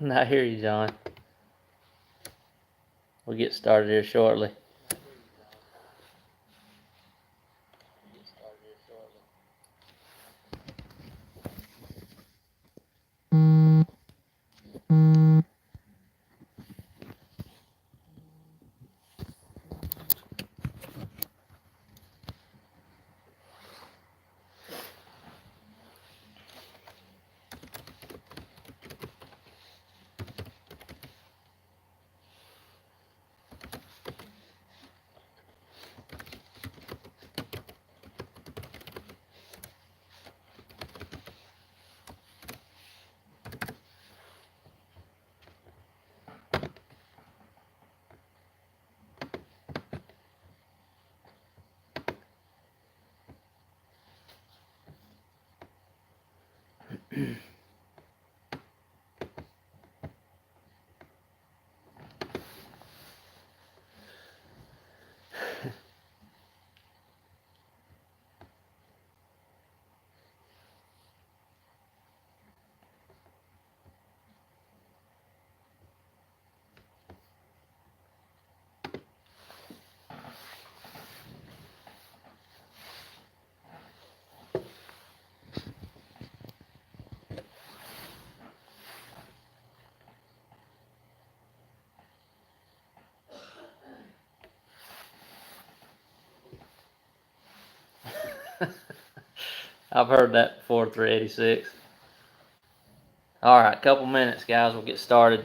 I hear you, John. We'll get started here shortly. I've heard that before, 386. All right, couple minutes, guys. We'll get started.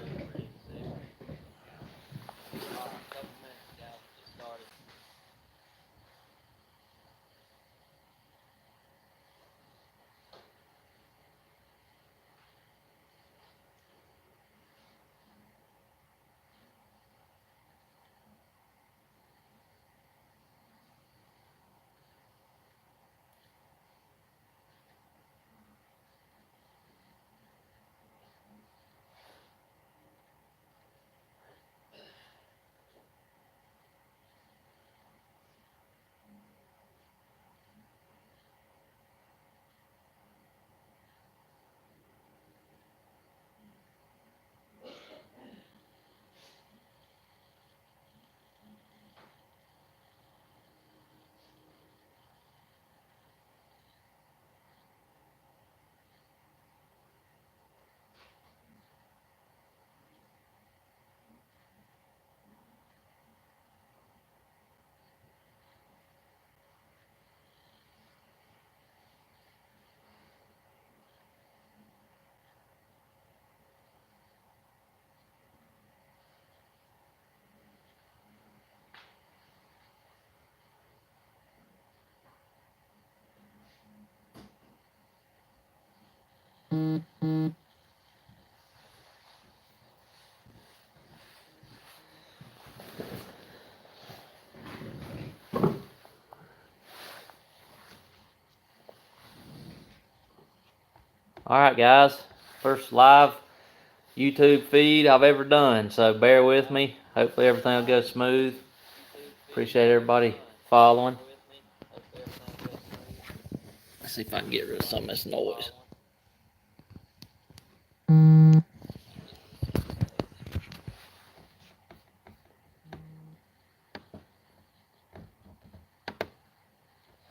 Alright guys, first live YouTube feed I've ever done, so bear with me. Hopefully everything will go smooth. Appreciate everybody following. Let's see if I can get rid of some of this noise.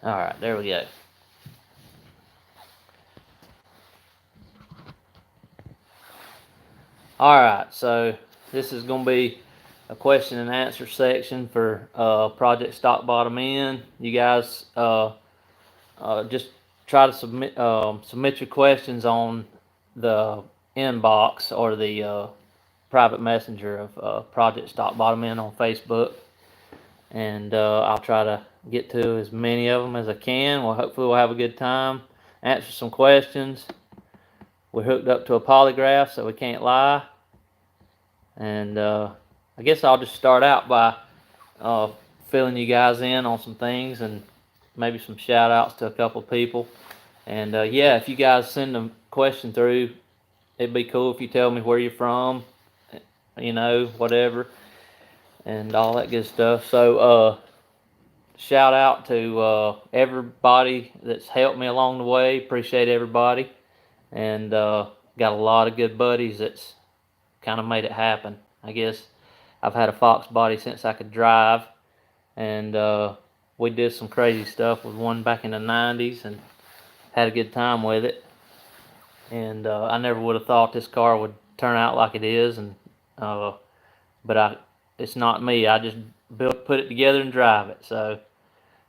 Alright, there we go. Alright, so this is going to be a question and answer section for Project Stock Bottom In. You guys just try to submit your questions on the inbox or the private messenger of Project Stock Bottom In on Facebook, and I'll try to get to as many of them as I can. Well, hopefully we'll have a good time, answer some questions. We're hooked up to a polygraph, so we can't lie. And I guess I'll just start out by filling you guys in on some things and maybe some shout outs to a couple of people. And yeah, if you guys send a question through, it'd be cool if you tell me where you're from, you know, whatever, and all that good stuff. So shout out to everybody that's helped me along the way. Appreciate everybody. And got a lot of good buddies that's kind of made it happen. I guess I've had a Fox body since I could drive, and we did some crazy stuff with one back in the 90s and had a good time with it. And I never would have thought this car would turn out like it is, and but it's not me. I just put it together and drive it. So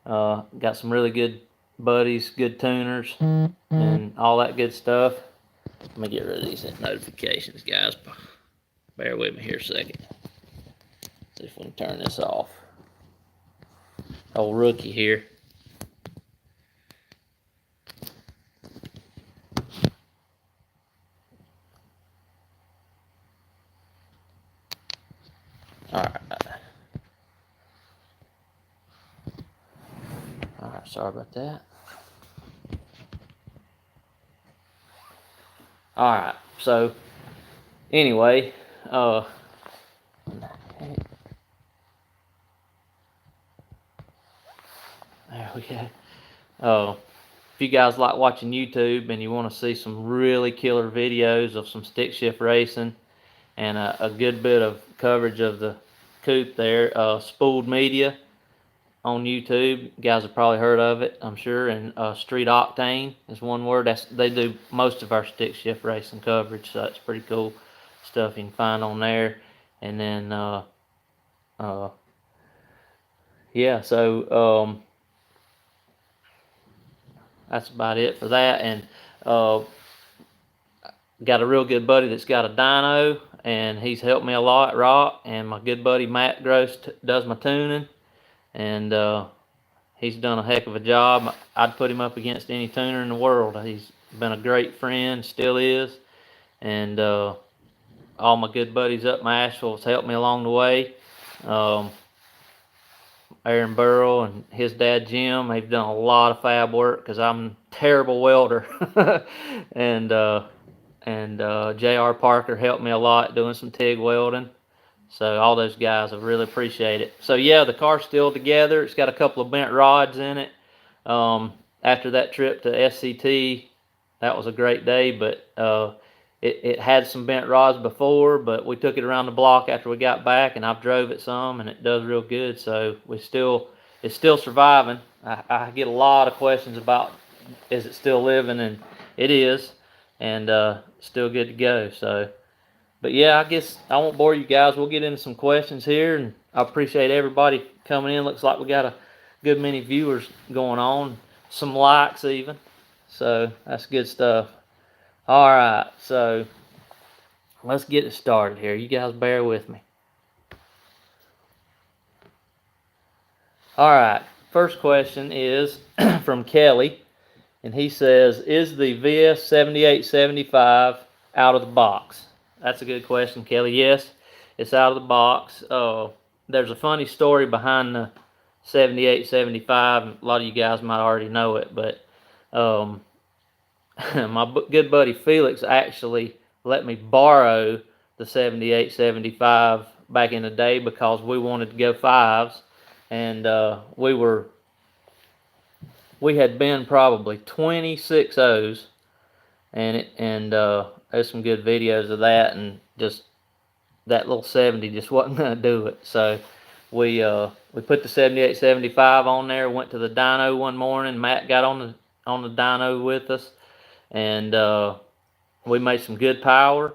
got some really good buddies, good tuners, and all that good stuff. Let me get rid of these notifications, guys. Bear with me here a second. See if we can turn this off. Old rookie here. Alright. Alright, sorry about that. Alright, so anyway, there we go. If you guys like watching YouTube and you want to see some really killer videos of some stick shift racing and a good bit of coverage of the coupe there, Spooled Media on YouTube, you guys have probably heard of it, I'm sure. And Street Octane is one word. They do most of our stick shift racing coverage, so that's pretty cool stuff you can find on there. And then yeah, so that's about it for that. And got a real good buddy that's got a dyno, and he's helped me a lot, Rock. And my good buddy Matt Gross does my tuning, and he's done a heck of a job. I'd put him up against any tuner in the world. He's been a great friend, still is. And all my good buddies up in Asheville has helped me along the way. Aaron Burrow and his dad Jim, they've done a lot of fab work because I'm a terrible welder. and J.R. Parker helped me a lot doing some TIG welding. So all those guys, I really appreciate it. So yeah, the car's still together. It's got a couple of bent rods in it. After that trip to SCT, that was a great day, but it had some bent rods before, but we took it around the block after we got back, and I've drove it some, and it does real good. So it's still surviving. I get a lot of questions about, is it still living, and it is, and still good to go. So, but yeah, I guess I won't bore you guys. We'll get into some questions here, and I appreciate everybody coming in. Looks like we got a good many viewers going on, some likes even. So that's good stuff. All right, so let's get it started here. You guys bear with me. All right, first question is from Kelly, and he says, "Is the VS 7875 out of the box?" That's a good question, Kelly. Yes, it's out of the box. There's a funny story behind the 7875. A lot of you guys might already know it, but my good buddy Felix actually let me borrow the 7875 back in the day because we wanted to go fives, and we had been probably 26 O's, and there's some good videos of that, and just that little 70 just wasn't gonna do it. So we put the 7875 on there. Went to the dyno one morning. Matt got on the dyno with us, and we made some good power,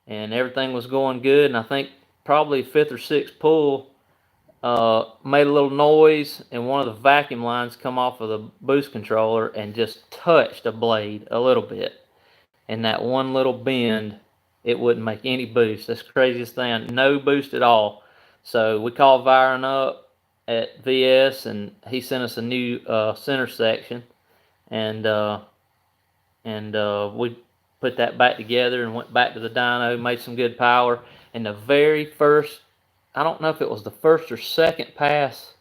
and everything was going good. And I think probably fifth or sixth pull made a little noise, and one of the vacuum lines come off of the boost controller and just touched a blade a little bit. And that one little bend, it wouldn't make any boost. That's the craziest thing. No boost at all. So we called Byron up at VS, and he sent us a new center section, and we put that back together and went back to the dyno, made some good power. And the very first, I don't know if it was the first or second pass.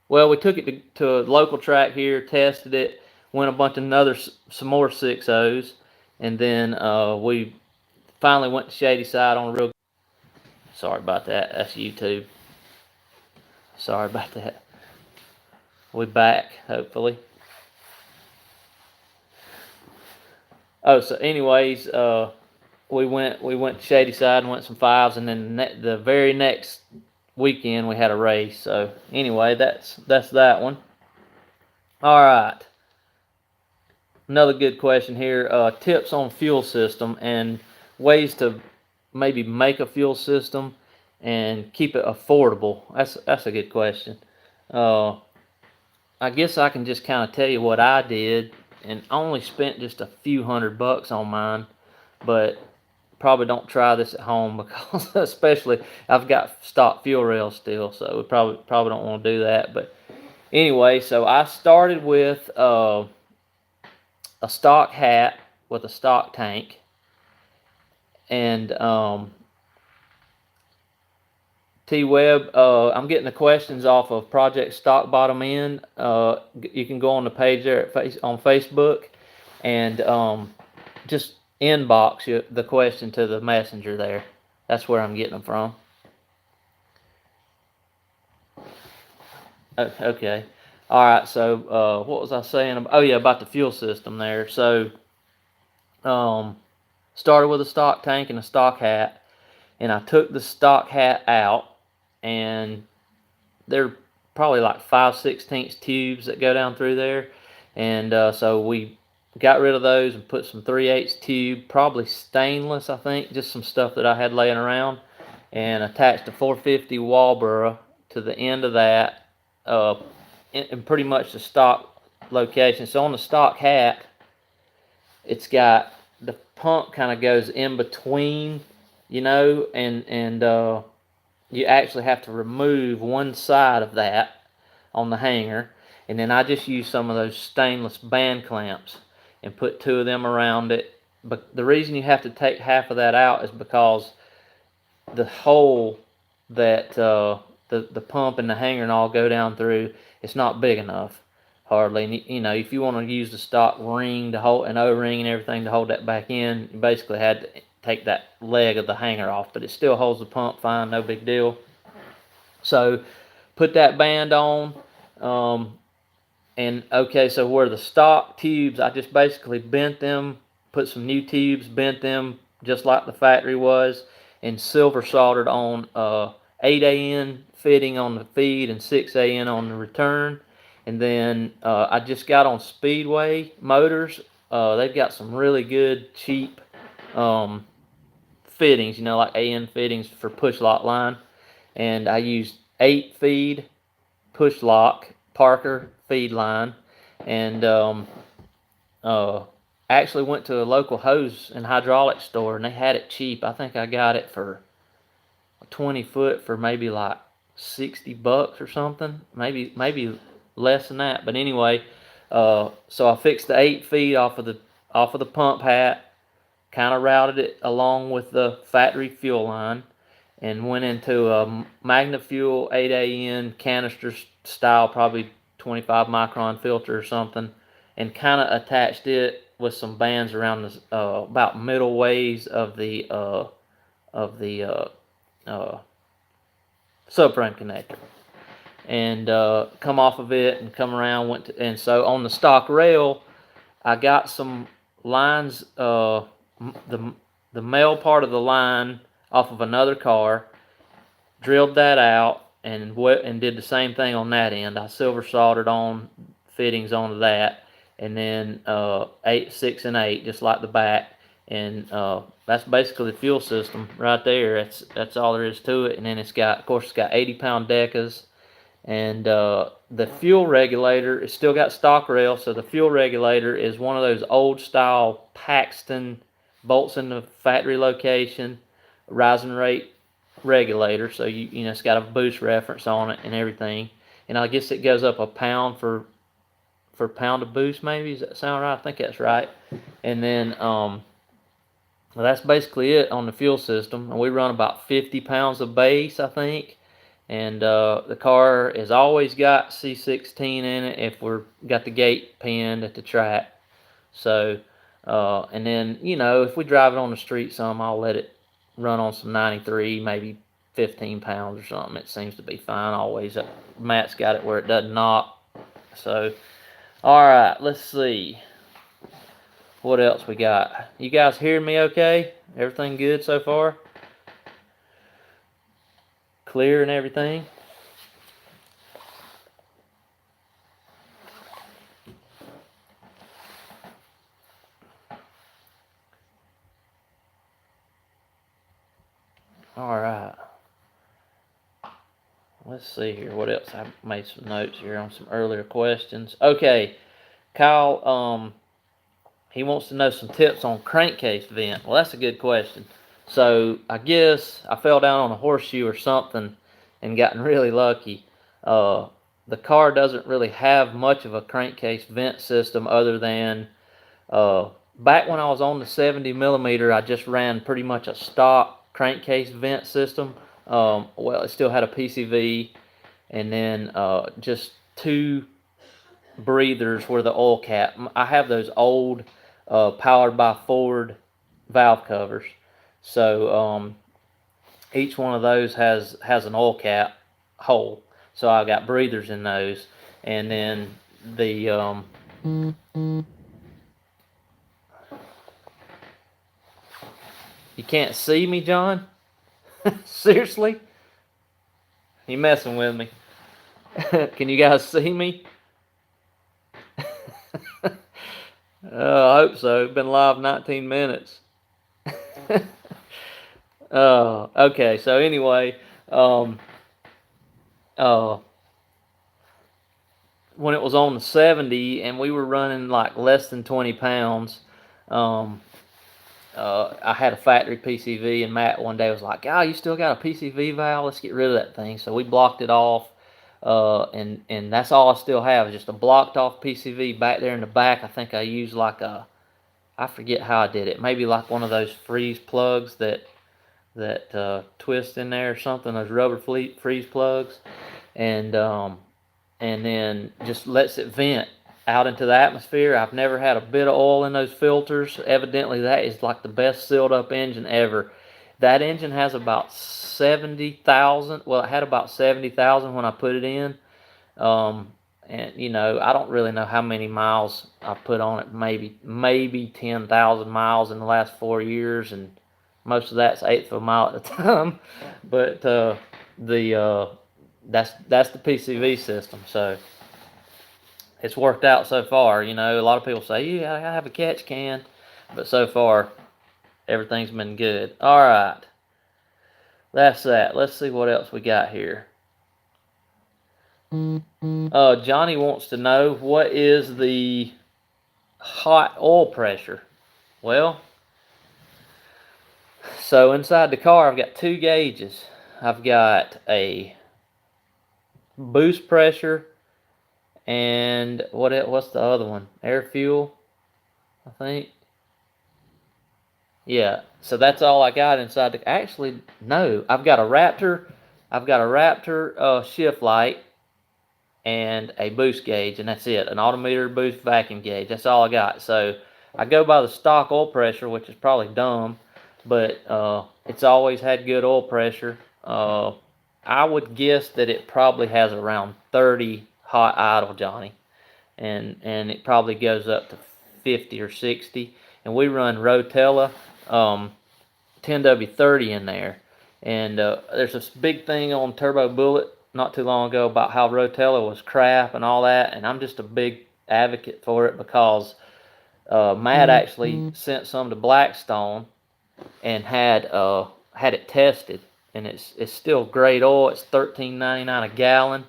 Well, we took it to a local track here, tested it, went a bunch of some more 6.0s, and then we finally went to Shady Side on a real. Sorry about that. That's YouTube. Sorry about that. We back, hopefully. Oh, so anyways, we went to Shady Side and went some fives, and then the very next weekend we had a race. So anyway, that's that one. All right. Another good question here. Tips on fuel system and ways to maybe make a fuel system and keep it affordable. That's a good question. I guess I can just kind of tell you what I did, and only spent just a few $100 on mine, but probably don't try this at home because especially I've got stock fuel rails still, so we probably don't want to do that. But anyway, so I started with a stock hat with a stock tank, and T-Web, I'm getting the questions off of Project Stock Bottom End. You can go on the page there on Facebook, and just inbox the question to the messenger there. That's where I'm getting them from. Okay. All right. So what was I saying? Oh yeah, about the fuel system there. So started with a stock tank and a stock hat, and I took the stock hat out, and they're probably like 5/16 tubes that go down through there, and so we got rid of those and put some 3/8 tube, probably stainless, I think, just some stuff that I had laying around, and attached a 450 Walboro to the end of that, in pretty much the stock location. So on the stock hat, it's got the pump kind of goes in between, and you actually have to remove one side of that on the hanger, and then I just use some of those stainless band clamps and put 2 of them around it. But the reason you have to take half of that out is because the hole that the pump and the hanger and all go down through, it's not big enough hardly. And, if you want to use the stock ring to hold an O-ring and everything to hold that back in, you basically had to take that leg of the hanger off, but it still holds the pump fine, no big deal. So put that band on, and okay, so where the stock tubes, I just basically bent them, put some new tubes, bent them just like the factory was, and silver soldered on 8AN fitting on the feed and 6AN on the return. And then I just got on Speedway motors. They've got some really good cheap fittings, like AN fittings for push lock line. And I used 8 feed push lock Parker feed line, and actually went to a local hose and hydraulic store, and they had it cheap. I think I got it for a 20 foot for maybe like $60 or something, maybe less than that. But anyway, So I fixed the 8 feet off of the pump hat, kind of routed it along with the factory fuel line, and went into a Magna Fuel 8AN canister style, probably 25 micron filter or something, and kind of attached it with some bands around the about middle ways of the subframe connector, and come off of it and come around. And so on the stock rail, I got some lines, the male part of the line off of another car, drilled that out, and did the same thing on that end. I silver soldered on fittings onto that, and then 8, 6, and 8, just like the back. And that's basically the fuel system right there. That's all there is to it. And then it's got 80-pound decas, and the fuel regulator, it's still got stock rail. So the fuel regulator is one of those old style Paxton bolts in the factory location, rising rate regulator. So you know, it's got a boost reference on it and everything. And I guess it goes up a pound for pound of boost, maybe. Does that sound right? I think that's right. And then well, that's basically it on the fuel system. And we run about 50 pounds of base, I think. And the car has always got C16 in it if we're got the gate pinned at the track. So and then, you know, if we drive it on the street some, I'll let it run on some 93, maybe 15 pounds or something. It seems to be fine always. Matt's got it where it doesn't knock. So, all right, let's see. What else we got? You guys hearing me okay? Everything good so far? Clear and everything? All right. Let's see here. What else? I made some notes here on some earlier questions. Okay. Kyle, he wants to know some tips on crankcase vent. Well, that's a good question. So I guess I fell down on a horseshoe or something and gotten really lucky. The car doesn't really have much of a crankcase vent system other than back when I was on the 70 millimeter, I just ran pretty much a stock crankcase vent system. Well, it still had a PCV, and then just 2 breathers were the oil cap. I have those old powered by Ford valve covers. So each one of those has an oil cap hole. So I got breathers in those, and then the you can't see me, John? Seriously? You messing with me? Can you guys see me? I hope so. It's been live 19 minutes. Okay, so anyway, when it was on the 70 and we were running like less than 20 pounds, I had a factory PCV, and Matt one day was like, "Oh, you still got a PCV valve? Let's get rid of that thing." So we blocked it off, and that's all I still have is just a blocked off PCV back there in the back. I think I used like I forget how I did it. Maybe like one of those freeze plugs that twist in there or something. Those rubber freeze plugs, and then just lets it vent out into the atmosphere. I've never had a bit of oil in those filters. Evidently, that is like the best sealed up engine ever. That engine has about 70,000. Well, it had about 70,000 when I put it in. And you know, I don't really know how many miles I put on it. Maybe 10,000 miles in the last 4 years, and most of that's eighth of a mile at a time. But that's the PCV system. So it's worked out so far. You know, a lot of people say, "Yeah, I have a catch can," but so far everything's been good. All right, that's that. Let's see what else we got here. Johnny wants to know, what is the hot oil pressure? Well, so inside the car I've got 2 gauges. I've got a boost pressure and what's the other one? Air fuel, I think. Yeah, so that's all I got inside the. Actually, no, I've got a Raptor. I've got a Raptor shift light and a boost gauge, and that's it. An altimeter, boost, vacuum gauge. That's all I got. So I go by the stock oil pressure, which is probably dumb, but it's always had good oil pressure. I would guess that it probably has around 30 hot idle, Johnny, and it probably goes up to 50 or 60. And we run Rotella 10W30 in there. And there's this big thing on Turbo Bullet not too long ago about how Rotella was crap and all that, and I'm just a big advocate for it because Matt actually sent some to Blackstone and had it tested, and it's still great oil. It's $13.99 a gallon.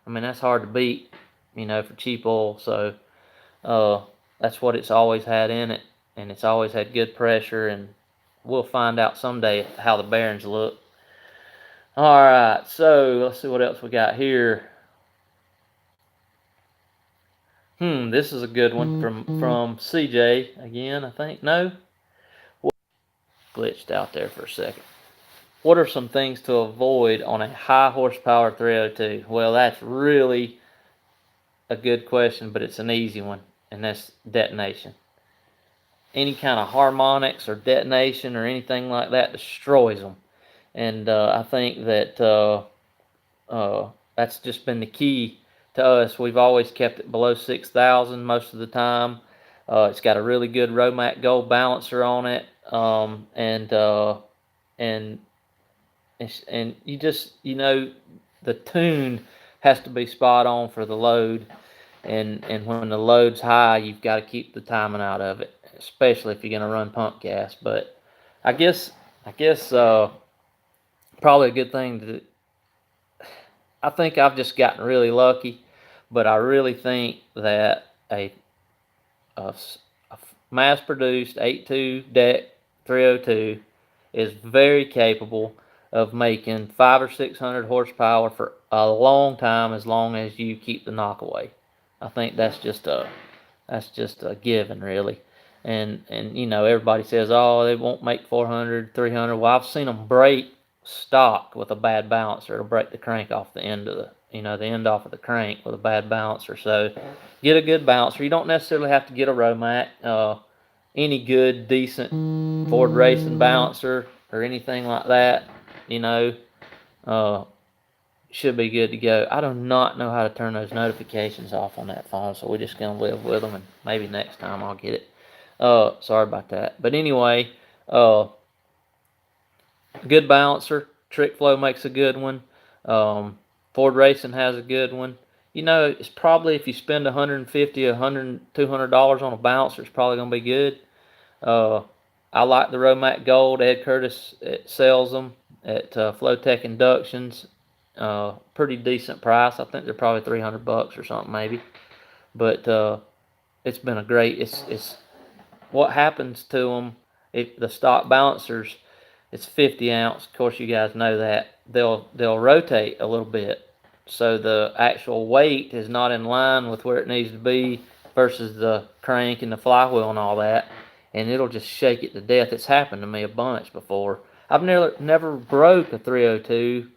I mean, that's hard to beat, for cheap oil. So that's what it's always had in it, and it's always had good pressure, and we'll find out someday how the bearings look. All right, so let's see what else we got here. This is a good one from CJ again, I think. No? Glitched out there for a second. What are some things to avoid on a high horsepower 302? Well, that's really a good question, but it's an easy one, and that's detonation. Any kind of harmonics or detonation or anything like that destroys them. And I think that that's just been the key to us. We've always kept it below 6,000 most of the time. It's got a really good Romac Gold balancer on it, and you just the tune has to be spot on for the load, and when the load's high, you've got to keep the timing out of it, especially if you're going to run pump gas. But I guess probably a good thing to. I think I've just gotten really lucky, but I really think that a mass-produced 8.2 deck 302 is very capable of making 500 or 600 horsepower for a long time, as long as you keep the knockaway. I think that's just a given, really. And everybody says, oh, they won't make 400, 300. Well, I've seen them break stock with a bad balancer. It'll break the crank off the end of the end off of the crank with a bad balancer. So get a good balancer. You don't necessarily have to get a Romac. Any good, decent Ford racing balancer or anything like that, should be good to go. I do not know how to turn those notifications off on that phone, so we're just going to live with them, and maybe next time I'll get it. Sorry about that. But anyway, good balancer. Trick Flow makes a good one. Ford Racing has a good one. It's probably, if you spend $150, $200 on a balancer, it's probably going to be good. I like the Romac Gold. Ed Curtis sells them at Flowtech Inductions. Pretty decent price. I think they're probably $300 or something, maybe. But it's been a great. It's what happens to them if the stock balancers. It's 50 ounce. Of course, you guys know that they'll rotate a little bit, so the actual weight is not in line with where it needs to be versus the crank and the flywheel and all that, and it'll just shake it to death. It's happened to me a bunch before. I've never broke a 302.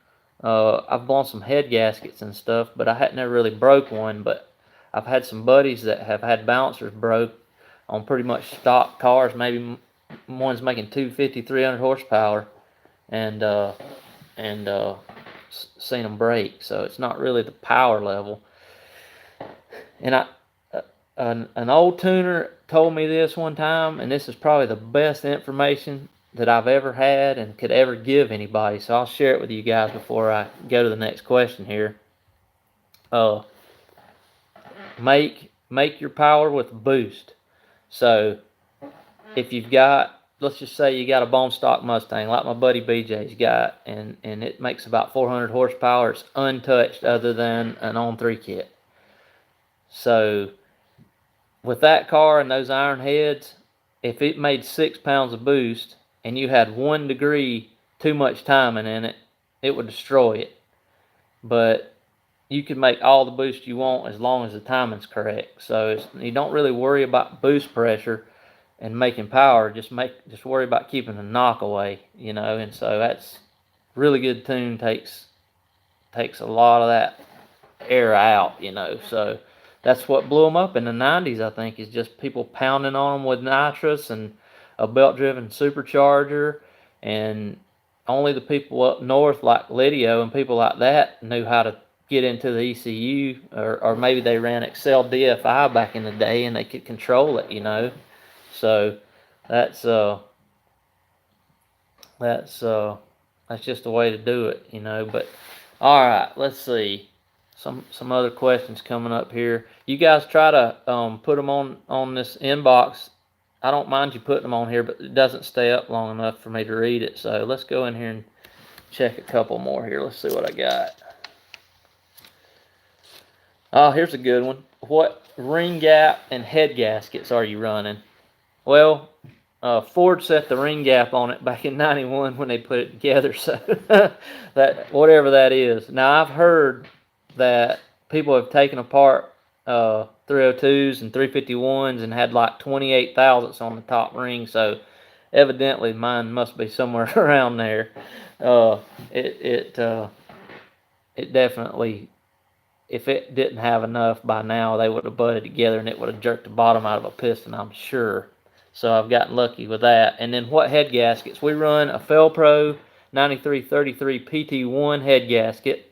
I've blown some head gaskets and stuff, but I hadn't never really broke one. But I've had some buddies that have had balancers broke on pretty much stock cars. Maybe one's making 250, 300 horsepower, and seen them break. So it's not really the power level. And an old tuner told me this one time, and this is probably the best information that I've ever had and could ever give anybody. So I'll share it with you guys before I go to the next question here. Make your power with boost. So if you've got, let's just say you got a bone stock Mustang like my buddy BJ's got, and it makes about 400 horsepower. It's untouched other than an on-3 kit. So with that car and those iron heads, if it made 6 pounds of boost and you had 1 degree too much timing in it, it would destroy it. But you can make all the boost you want as long as the timing's correct. So you don't really worry about boost pressure and making power. Just worry about keeping the knock away, And so that's really good tune takes a lot of that air out, So that's what blew them up in the 90s, I think, is just people pounding on them with nitrous and a belt-driven supercharger, and only the people up north like Lydio and people like that knew how to get into the ECU, or maybe they ran Excel DFI back in the day and they could control it, So that's just the way to do it, But all right, let's see. Some other questions coming up here. You guys try to put them on this inbox. I don't mind you putting them on here, but it doesn't stay up long enough for me to read it. So let's go in here and check a couple more here. Let's see what I got. Oh, here's a good one. What ring gap and head gaskets are you running? Well, Ford set the ring gap on it back in '91 when they put it together. So that, whatever that is. Now I've heard that people have taken apart 302s and 351s and had like 28 thousandths on the top ring. So evidently mine must be somewhere around there. It definitely, if it didn't have enough by now, they would have butted together and it would have jerked the bottom out of a piston, I'm sure. So I've gotten lucky with that. And then what head gaskets? We run a Felpro 9333 PT1 head gasket.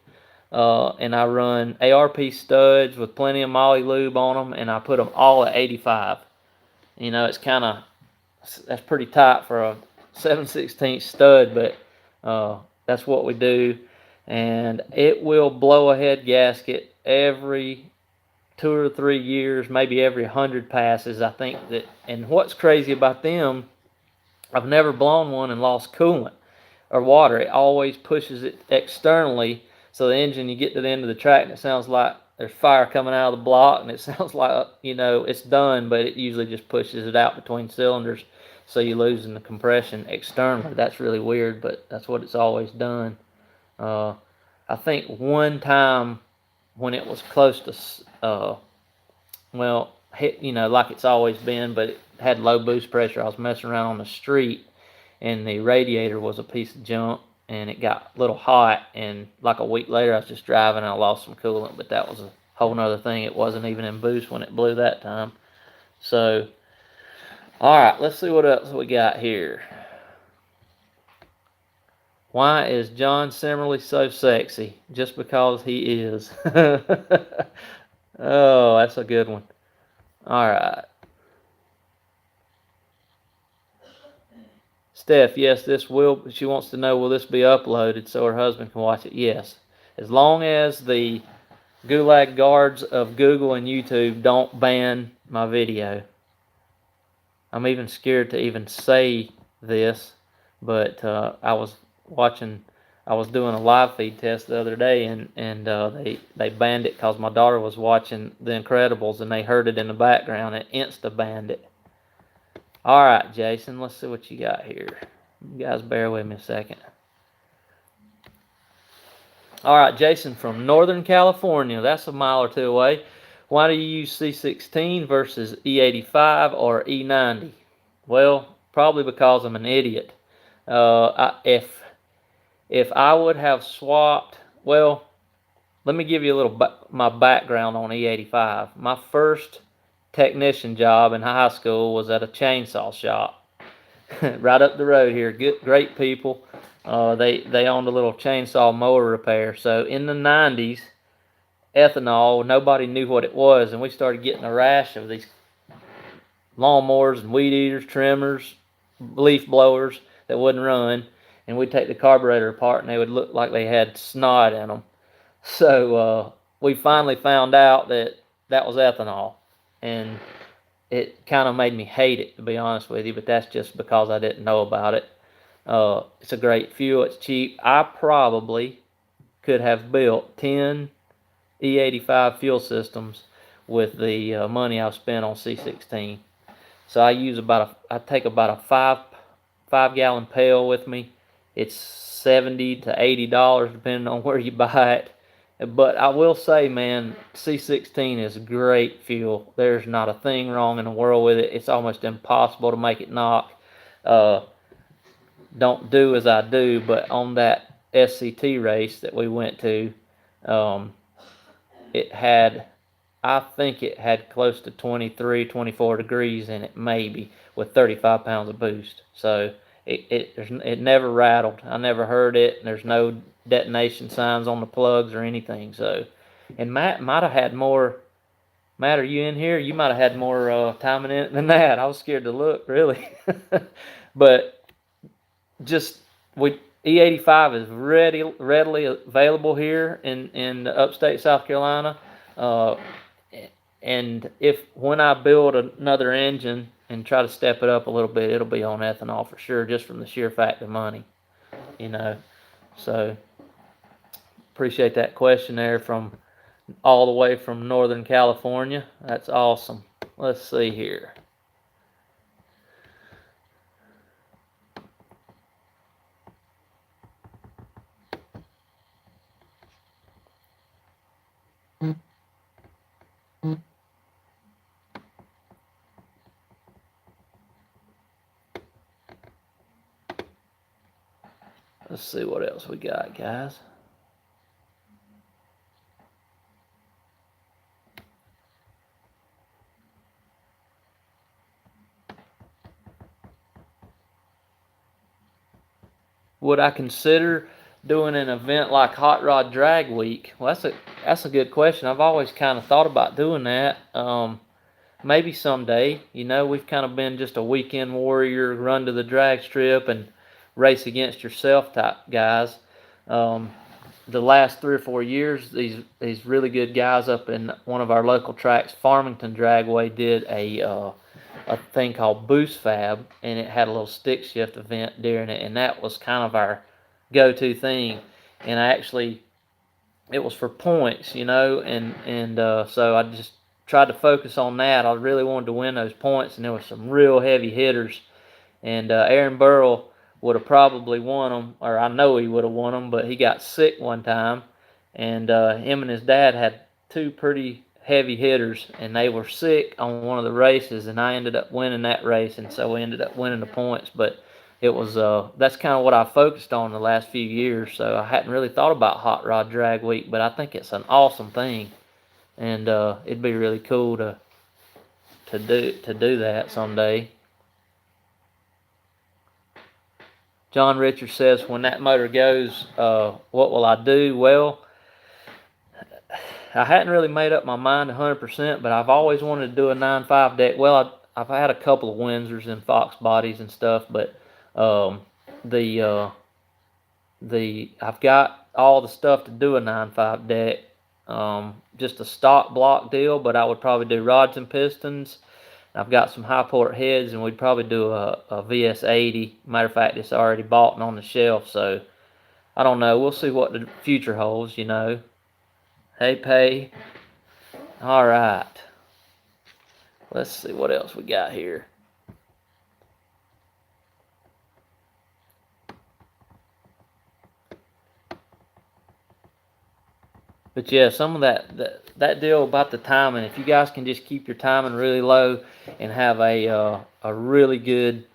And I run ARP studs with plenty of moly lube on them, and I put them all at 85. It's that's pretty tight for a 7/16 stud, but that's what we do. And it will blow a head gasket every 2 or 3 years, maybe every 100 passes. I think that, and what's crazy about them, I've never blown one and lost coolant or water. It always pushes it externally. So the engine, you get to the end of the track and it sounds like there's fire coming out of the block, and it sounds like, it's done, but it usually just pushes it out between cylinders. So you're losing the compression externally. That's really weird, but that's what it's always done. I think one time when it was close to, like it's always been, but it had low boost pressure. I was messing around on the street, and the radiator was a piece of junk, and it got a little hot, and like a week later I was just driving and I lost some coolant, but that was a whole nother thing. It wasn't even in boost when it blew that time. So, alright, let's see what else we got here. Why is John Simmerly so sexy? Just because he is. Oh, that's a good one. Alright. Steph, yes, she wants to know, will this be uploaded so her husband can watch it? Yes. As long as the gulag guards of Google and YouTube don't ban my video. I'm even scared to even say this, but I was doing a live feed test the other day, and they banned it because my daughter was watching The Incredibles and they heard it in the background and insta banned it. All right, Jason, let's see what you got here. You guys bear with me a second. All right, Jason from Northern California. That's a mile or two away. Why do you use C16 versus E85 or E90? Well, probably because I'm an idiot. If I would have swapped, well, let me give you a little my background on E85. My first technician job in high school was at a chainsaw shop right up the road here. Great people. They owned a little chainsaw mower repair. So in the 90s, ethanol, nobody knew what it was, and we started getting a rash of these lawnmowers and weed eaters, trimmers, leaf blowers that wouldn't run, and we'd take the carburetor apart and they would look like they had snot in them. So we finally found out that was ethanol, and it kind of made me hate it, to be honest with you, but that's just because I didn't know about it. It's a great fuel. It's cheap. I probably could have built 10 E85 fuel systems with the money I've spent on C16. So I take about a five gallon pail with me. It's $70 to $80 depending on where you buy it. But I will say, man, C16 is great fuel. There's not a thing wrong in the world with it. It's almost impossible to make it knock. Uh, don't do as I do, but on that SCT race that we went to, um, it had, I think it had close to 23, 24 degrees in it, maybe, with 35 pounds of boost. So it never rattled. I never heard it. And there's no detonation signs on the plugs or anything. So, and Matt might have had more. Matt, are you in here? You might have had more timing in it than that. I was scared to look, really. But just we E85 is readily available here in upstate South Carolina. Uh, and if when I build another engine and try to step it up a little bit, it'll be on ethanol for sure, just from the sheer fact of money, you know. So appreciate that question there from all the way from Northern California. That's awesome. Let's see here. Let's see what else we got, guys. Would I consider doing an event like Hot Rod Drag Week? Well, that's a good question. I've always kind of thought about doing that. Maybe someday. You know, we've kind of been just a weekend warrior, run to the drag strip and race against yourself type guys. The last 3 or 4 years, these really good guys up in one of our local tracks, Farmington Dragway, did a thing called Boost Fab, and it had a little stick shift event during it, and that was kind of our go-to thing. And it was for points, you know, and so I just tried to focus on that. I really wanted to win those points, and there were some real heavy hitters. And Aaron Burrell would have probably won them, or I know he would have won them, but he got sick one time, and him and his dad had 2 pretty heavy hitters, and they were sick on one of the races, and I ended up winning that race, and so we ended up winning the points. But it was that's kind of what I focused on the last few years, so I hadn't really thought about Hot Rod Drag Week, but I think it's an awesome thing, and it'd be really cool to do that someday. John Richards says, when that motor goes, what will I do? Well, I hadn't really made up my mind 100%, but I've always wanted to do a 9.5 deck. Well, I've had a couple of Windsors and Fox bodies and stuff, but I've got all the stuff to do a 9.5 deck. Just a stock block deal, but I would probably do rods and pistons. I've got some high port heads, and we'd probably do a VS80. Matter of fact, it's already bought and on the shelf, so I don't know. We'll see what the future holds, you know. Hey, Pay. All right. Let's see what else we got here. But yeah, some of that deal about the timing, if you guys can just keep your timing really low and have a really good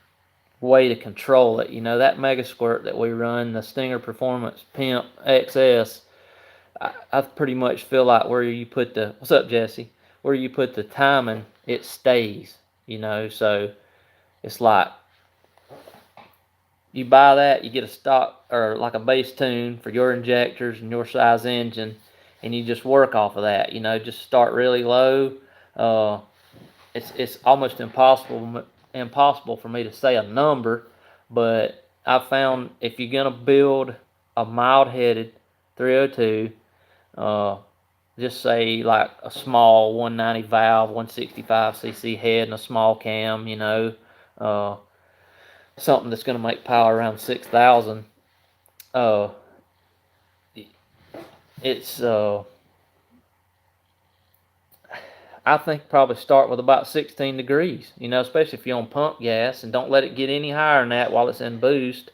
way to control it, you know, that Mega Squirt that we run, the Stinger Performance Pimp XS, I pretty much feel like where you put what's up, Jesse? Where you put the timing, it stays, you know, so it's like you buy that, you get a stock or like a base tune for your injectors and your size engine, and you just work off of that, you know, just start really low. It's almost impossible for me to say a number, but I've found if you're gonna build a mild-headed 302, just say like a small 190 valve, 165cc head, and a small cam, you know, something that's gonna make power around 6,000. It's I think probably start with about 16 degrees, you know, especially if you're on pump gas, and don't let it get any higher than that while it's in boost,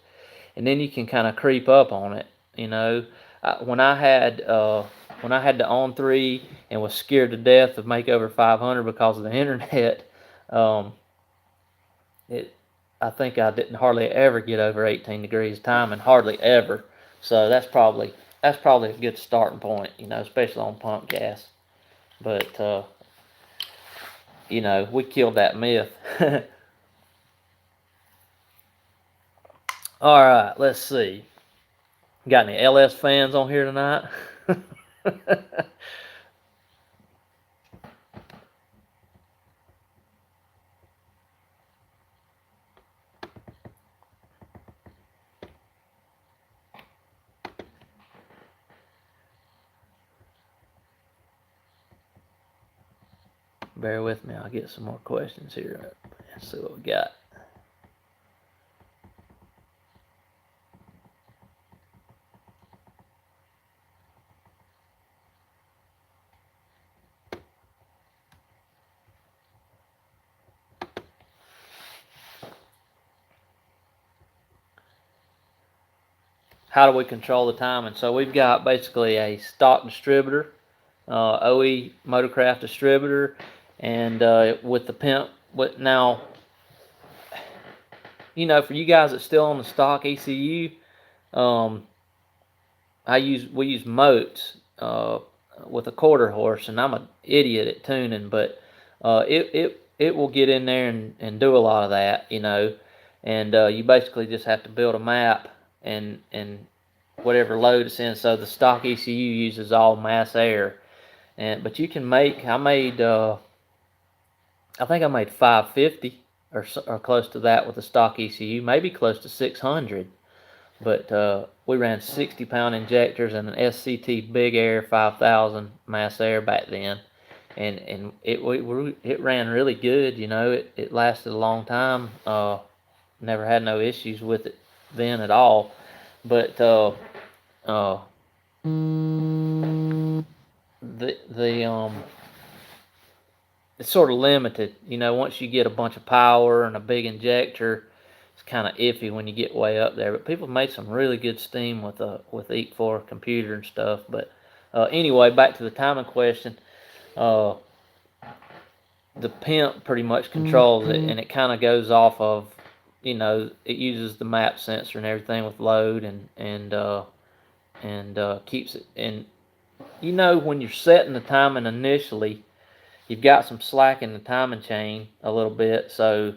and then you can kind of creep up on it, you know. When I had when I had the On 3 and was scared to death of make over 500 because of the internet, um, I think I didn't hardly ever get over 18 degrees timing, hardly ever. So that's probably a good starting point, especially on pump gas. But we killed that myth. All right, let's see. Got any LS fans on here tonight? Bear with me, I'll get some more questions here. Let's see what we got. How do we control the timing? So we've got basically a stock distributor, OE Motorcraft distributor, and with the pimp. Now, for you guys that's still on the stock ECU, we use motes with a quarter horse, and I'm an idiot at tuning, but it will get in there and do a lot of that, and you basically just have to build a map and whatever load it's in. So the stock ECU uses all mass air, but you can make. I think I made 550 or close to that with the stock ECU, maybe close to 600. But we ran 60-pound injectors and an SCT Big Air 5000 mass air back then, and it ran really good. It lasted a long time. Never had no issues with it then at all. But it's sort of limited. Once you get a bunch of power and a big injector, it's kind of iffy when you get way up there. But people made some really good steam with EEC4 computer and stuff. But anyway, back to the timing question. The pimp pretty much controls it, and it kind of goes off of, it uses the map sensor and everything with load and keeps it. And when you're setting the timing initially, you've got some slack in the timing chain a little bit. So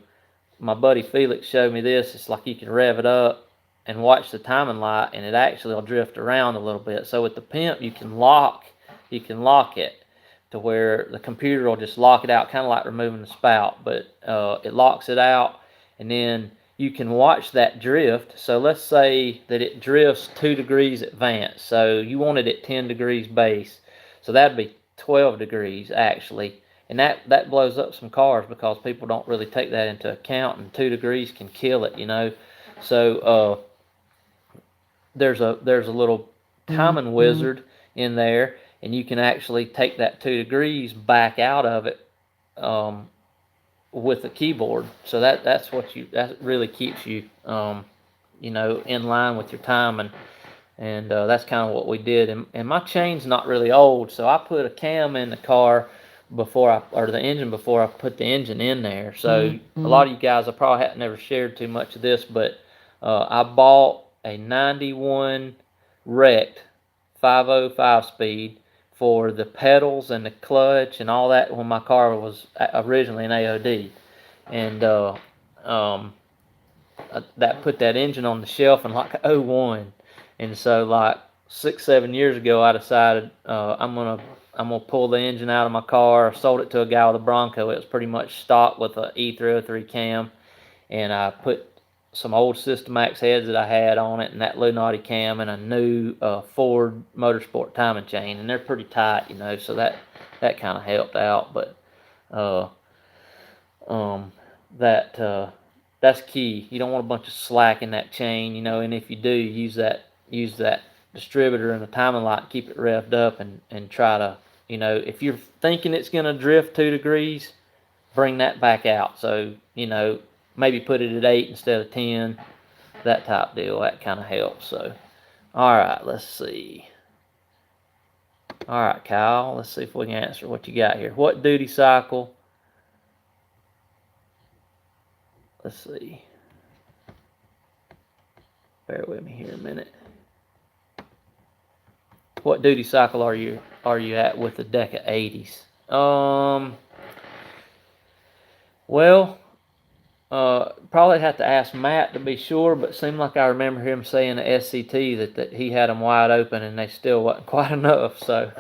my buddy Felix showed me this. It's like you can rev it up and watch the timing light, and it actually will drift around a little bit. So with the pimp, you can lock it to where the computer will just lock it out, kind of like removing the spout, but it locks it out, and then you can watch that drift. So let's say that it drifts 2 degrees advance. So you want it at 10 degrees base. So that'd be 12 degrees actually. And that blows up some cars because people don't really take that into account, and 2 degrees can kill it, So there's a little timing wizard in there, and you can actually take that 2 degrees back out of it with the keyboard. So that really keeps you in line with your timing. And that's kind of what we did. And my chain's not really old, so I put a cam in the car or the engine before I put the engine in there. So a lot of you guys, I probably haven't never shared too much of this, but I bought a 91 wrecked 505 speed for the pedals and the clutch and all that when my car was originally an AOD. And that put that engine on the shelf in like 01. And so like 6-7 years ago, I decided I'm gonna pull the engine out of my car. I sold it to a guy with a Bronco. It was pretty much stock with a E303 cam, and I put some old Systemax heads that I had on it, and that Lunati cam, and a new Ford Motorsport timing chain, and they're pretty tight, so that kind of helped out. But that's key. You don't want a bunch of slack in that chain, and if you do, use that distributor and the timing light, keep it revved up, and try to, if you're thinking it's going to drift 2 degrees, bring that back out. So, maybe put it at 8 instead of 10, that type deal. That kind of helps. So, all right, let's see. All right, Kyle, let's see if we can answer what you got here. What duty cycle? Let's see. Bear with me here a minute. What duty cycle are you at with the deck of 80s? Well, probably have to ask Matt to be sure, but it seemed like I remember him saying at SCT that he had them wide open and they still wasn't quite enough. So,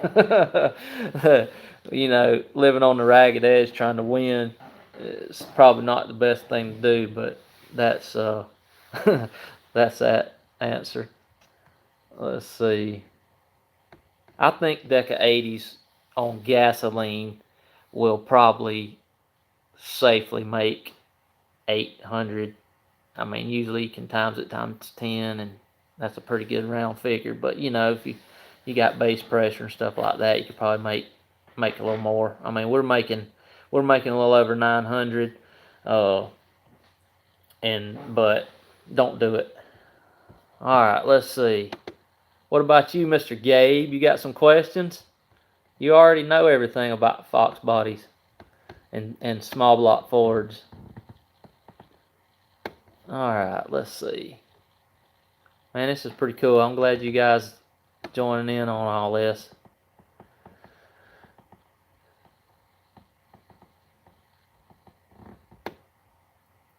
you know, living on the ragged edge trying to win is probably not the best thing to do, but that's that's that answer. Let's see. I think deck of 80s on gasoline will probably safely make 800. I mean, usually you can times it times 10, and that's a pretty good round figure. But you know, if you got base pressure and stuff like that, you could probably make a little more. I mean, we're making a little over 900, but don't do it. All right, let's see. What about you, Mr. Gabe? You got some questions? You already know everything about Fox bodies and small block Fords. Alright, let's see. Man, this is pretty cool. I'm glad you guys joining in on all this.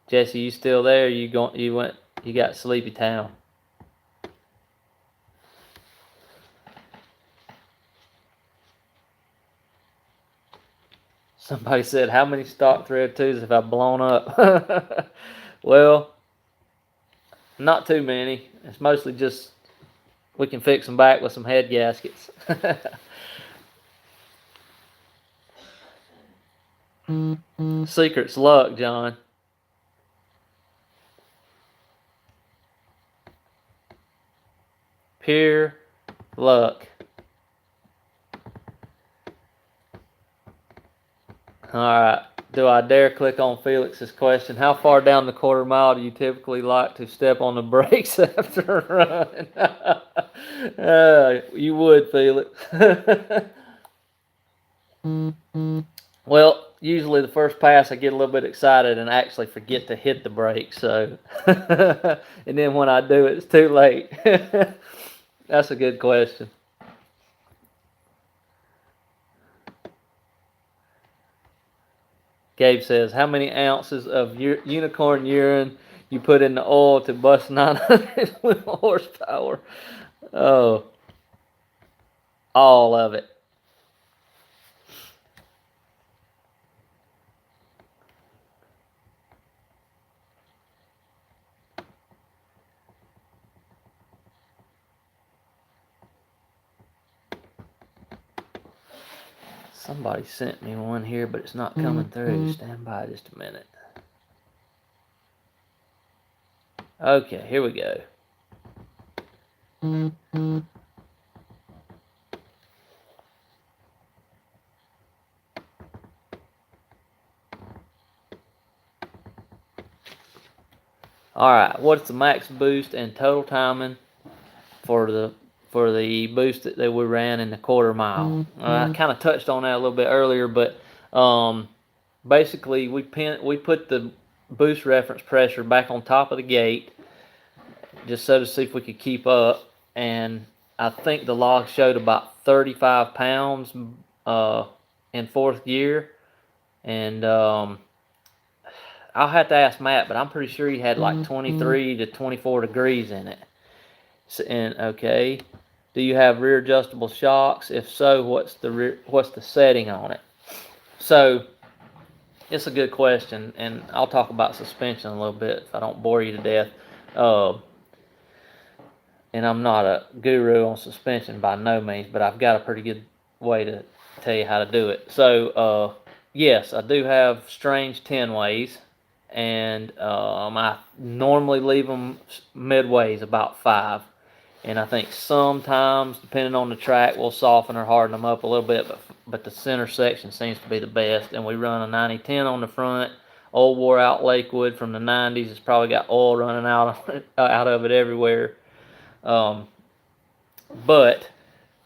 Jesse, you still there? You got Sleepy Town. Somebody said, how many stock 302s have I blown up? Well, not too many. It's mostly just we can fix them back with some head gaskets. Secret's luck, John. Pure luck. Alright, do I dare click on Felix's question? How far down the quarter mile do you typically like to step on the brakes after a run? You would, Felix. Well, usually the first pass I get a little bit excited and actually forget to hit the brakes. So, and then when I do, it's too late. That's a good question. Gabe says, how many ounces of unicorn urine you put in the oil to bust 900 horsepower? Oh, all of it. Somebody sent me one here, but it's not coming through. Stand by just a minute. Okay, here we go. Alright, what's the max boost and total timing for the boost that we ran in the quarter mile? I kind of touched on that a little bit earlier, but basically we put the boost reference pressure back on top of the gate just so to see if we could keep up, and I think the log showed about 35 pounds in fourth gear, and I'll have to ask Matt, but I'm pretty sure he had like 23 to 24 degrees in it. And okay, do you have rear adjustable shocks? If so, what's the setting on it? So it's a good question, and I'll talk about suspension a little bit if I don't bore you to death. And I'm not a guru on suspension by no means, but I've got a pretty good way to tell you how to do it. So yes, I do have strange 10 ways, and I normally leave them midways about 5. And I think sometimes, depending on the track, we'll soften or harden them up a little bit, but the center section seems to be the best. And we run a 90-10 on the front. Old wore out Lakewood from the 90s. It's probably got oil running out of it everywhere. But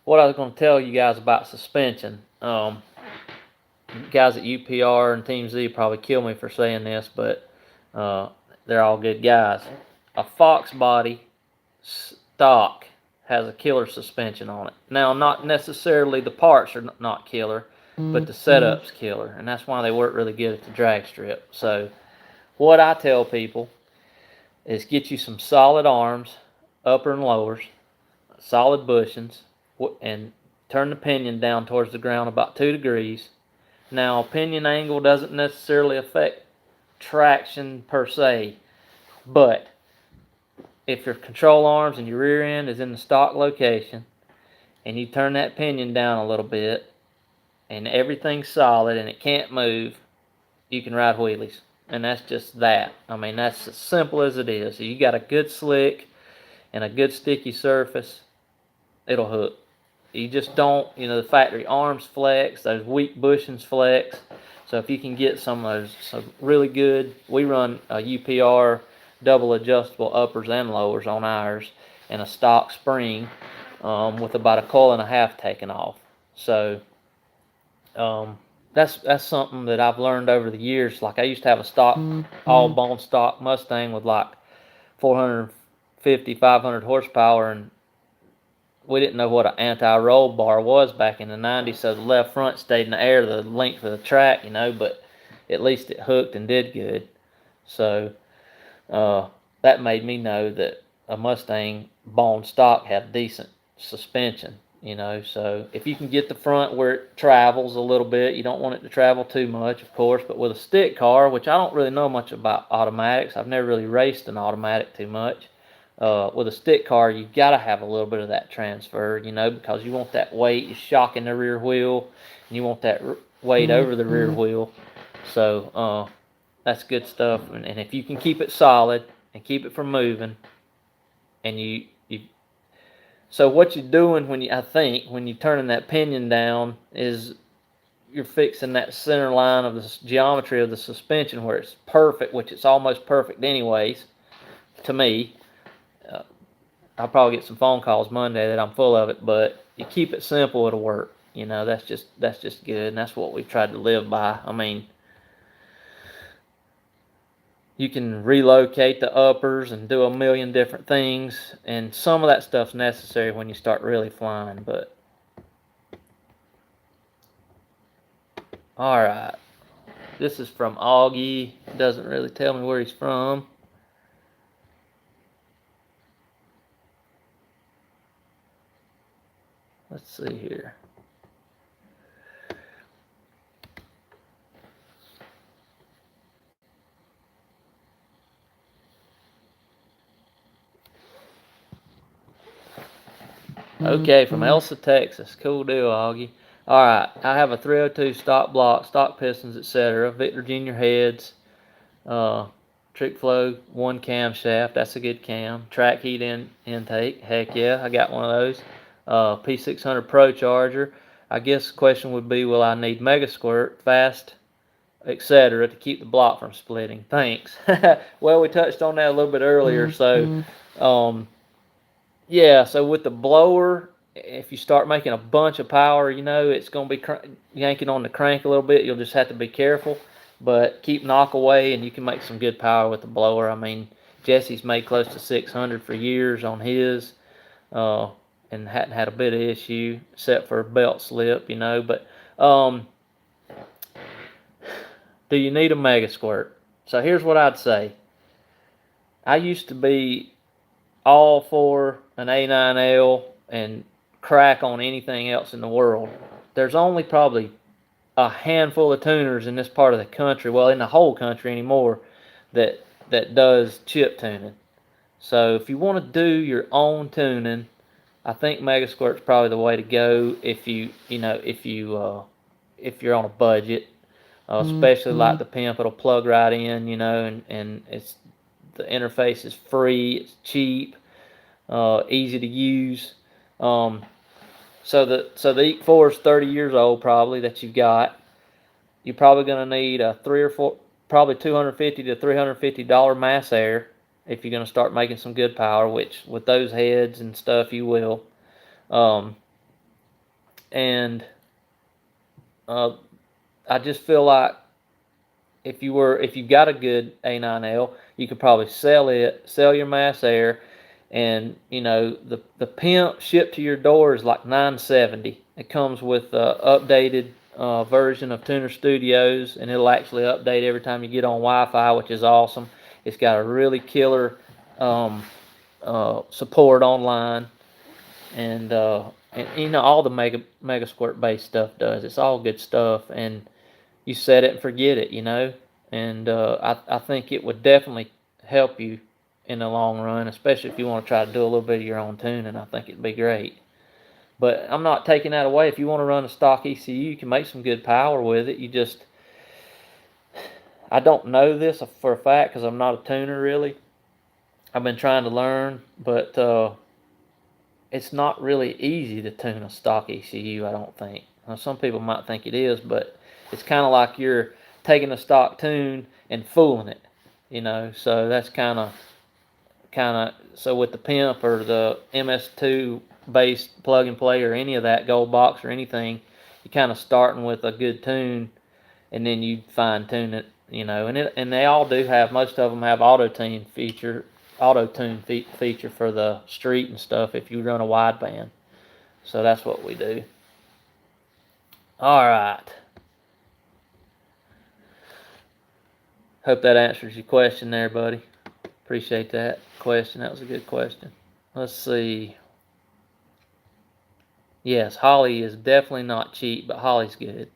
what I was going to tell you guys about suspension. Guys at UPR and Team Z probably kill me for saying this, but they're all good guys. A Fox body stock has a killer suspension on it. Now, not necessarily the parts are not killer, but the setup's killer, and that's why they work really good at the drag strip. So, what I tell people is get you some solid arms, upper and lowers, solid bushings, and turn the pinion down towards the ground about 2 degrees. Now, pinion angle doesn't necessarily affect traction per se, but if your control arms and your rear end is in the stock location and you turn that pinion down a little bit and everything's solid and it can't move, you can ride wheelies. And that's just that. I mean, that's as simple as it is. If you got a good slick and a good sticky surface, it'll hook. You just don't, the factory arms flex, those weak bushings flex. So if you can get some of those really good, we run a UPR double adjustable uppers and lowers on ours and a stock spring with about a coil and a half taken off. So that's something that I've learned over the years. Like I used to have a stock, all bone stock Mustang with like 450, 500 horsepower, and we didn't know what an anti-roll bar was back in the 90s, so the left front stayed in the air the length of the track, but at least it hooked and did good. So that made me know that a Mustang bone stock had decent suspension, so if you can get the front where it travels a little bit, you don't want it to travel too much, of course, but with a stick car, which I don't really know much about automatics, I've never really raced an automatic too much. With a stick car, you got to have a little bit of that transfer, because you want that weight, you're shocking the rear wheel, and you want that weight over the rear wheel. So that's good stuff. And if you can keep it solid and keep it from moving, and so what you're doing when you're turning that pinion down is you're fixing that center line of the geometry of the suspension where it's perfect, which it's almost perfect anyways, to me. I'll probably get some phone calls Monday that I'm full of it, but you keep it simple, it'll work. That's just good, and that's what we've tried to live by. I mean, you can relocate the uppers and do a million different things, and some of that stuff's necessary when you start really flying, but all right. This is from Augie. Doesn't really tell me where he's from. Let's see here. Okay, from Elsa, Texas. Cool deal, Augie. All right, I have a 302 stock block, stock pistons, etc. Victor Jr. heads, trick flow, 1 camshaft. That's a good cam. Track heat intake. Heck yeah, I got one of those. P600 Pro charger. I guess the question would be, will I need Mega Squirt, fast, etc. to keep the block from splitting? Thanks. Well, we touched on that a little bit earlier. So, yeah, so with the blower, if you start making a bunch of power, it's going to be yanking on the crank a little bit. You'll just have to be careful, but keep knock away, and you can make some good power with the blower. I mean, Jesse's made close to 600 for years on his, and hadn't had a bit of issue except for belt slip, but do you need a Mega Squirt? So here's what I'd say. I used to be all for an A9L and crack on anything else in the world. There's only probably a handful of tuners in this part of the country, well, in the whole country anymore, that does chip tuning. So if you want to do your own tuning, I think Mega Squirt's probably the way to go if you're on a budget, especially like the Pimp. It'll plug right in, and it's the interface is free, it's cheap, easy to use. So the EQ4 is 30 years old probably that you've got. You're probably going to need a probably $250 to $350 mass air if you're going to start making some good power, which with those heads and stuff you will. and I just feel like if you got a good A9L, you could probably sell your mass air, and the pimp shipped to your door is like $970. It comes with updated version of Tuner Studios, and it'll actually update every time you get on Wi-Fi, which is awesome. It's got a really killer support online, and all the Mega Squirt based stuff does. It's all good stuff, and you set it and forget it, and I think it would definitely help you in the long run, especially if you want to try to do a little bit of your own tuning. I think it'd be great. But I'm not taking that away. If you want to run a stock ECU, you can make some good power with it. I don't know this for a fact because I'm not a tuner really. I've been trying to learn, but it's not really easy to tune a stock ECU, I don't think. Now, some people might think it is, but it's kind of like you're taking a stock tune and fooling it, so that's kind of so with the pimp or the MS2 based plug and play or any of that gold box or anything, you're kind of starting with a good tune, and then you fine tune it, and they all do have, most of them have auto tune feature for the street and stuff if you run a wideband. So that's what we do. All right. Hope that answers your question there, buddy. Appreciate that question. That was a good question. Let's see. Yes, Holly is definitely not cheap, but Holly's good.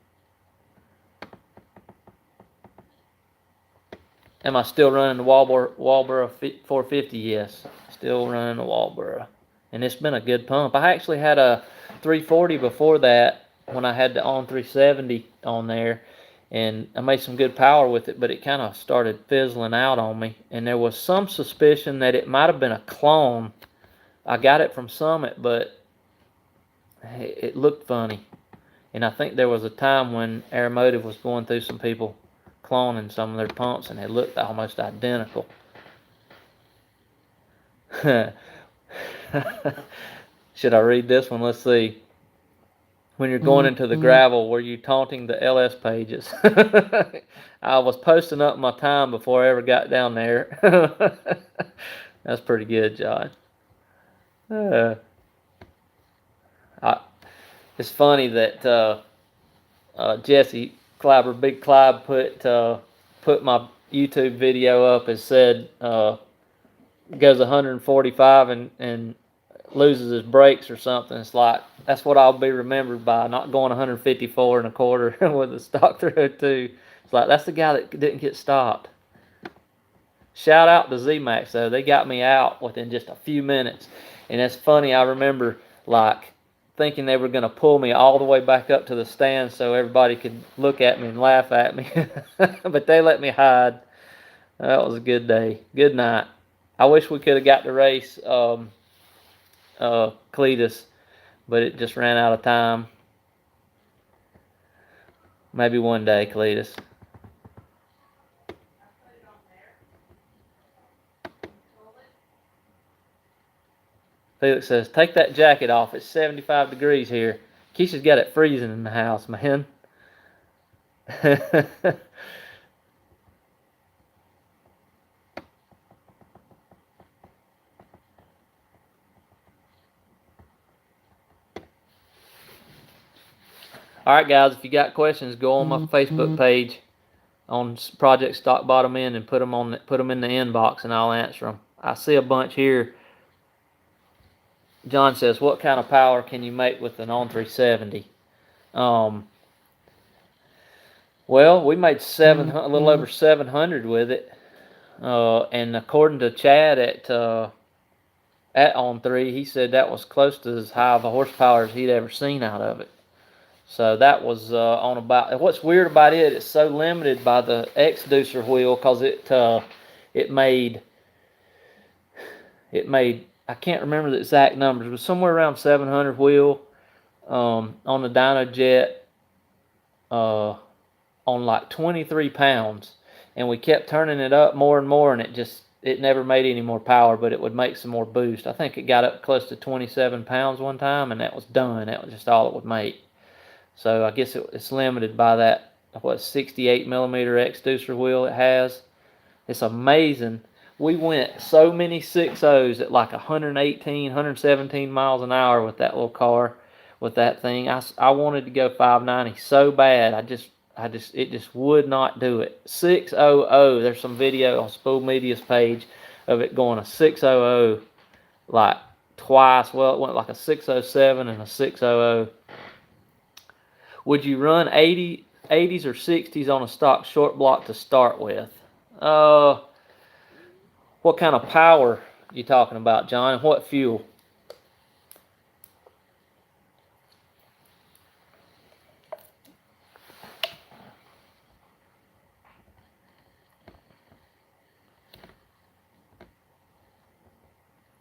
Am I still running the Walboro 450? Yes, still running the Walboro. And it's been a good pump. I actually had a 340 before that when I had the on 370 on there, and I made some good power with it, but it kind of started fizzling out on me. And there was some suspicion that it might have been a clone. I got it from Summit, but it looked funny. And I think there was a time when Aeromotive was going through some people cloning some of their pumps, and they looked almost identical. Should I read this one? Let's see. When you're going into the gravel, were you taunting the LS pages? I was posting up my time before I ever got down there. That's pretty good, John. It's funny that Jesse Clyber, Big Clyde, put my YouTube video up and said goes 145 and loses his brakes or something. It's like, that's what I'll be remembered by, not going 154 and a quarter with a stock 302. It's like, that's the guy that didn't get stopped. Shout out to Z-Max though. They got me out within just a few minutes. And it's funny, I remember like thinking they were going to pull me all the way back up to the stand so everybody could look at me and laugh at me. But they let me hide. That was a good day. Good night. I wish we could have got to race Cletus, but it just ran out of time. Maybe one day, Cletus. Felix says, take that jacket off. It's 75 degrees here. Keisha's got it freezing in the house, man. All right, guys, if you got questions, go on my Facebook page on Project Stock Bottom End and put them in the inbox, and I'll answer them. I see a bunch here. John says, what kind of power can you make with an on 370? Well, we made a little over 700 with it, and according to Chad at On 3, he said that was close to as high of a horsepower as he'd ever seen out of it. So that was on about. What's weird about it? It's so limited by the X-Deucer wheel because it made. I can't remember the exact numbers, but somewhere around 700 wheel on the dyno jet on like 23 pounds, and we kept turning it up more and more, and it never made any more power, but it would make some more boost. I think it got up close to 27 pounds one time, and that was done. That was just all it would make. So I guess it's limited by that, what, 68 millimeter exducer wheel it has. It's amazing. We went so many 6.0s at like 118, 117 miles an hour with that little car, with that thing. I wanted to go 590 so bad. It just would not do it. 600. There's some video on Spool Media's page of it going a 600 like twice. Well, it went like a 607 and a 600. Would you run 80s or 60s on a stock short block to start with? What kind of power you talking about, John, and what fuel?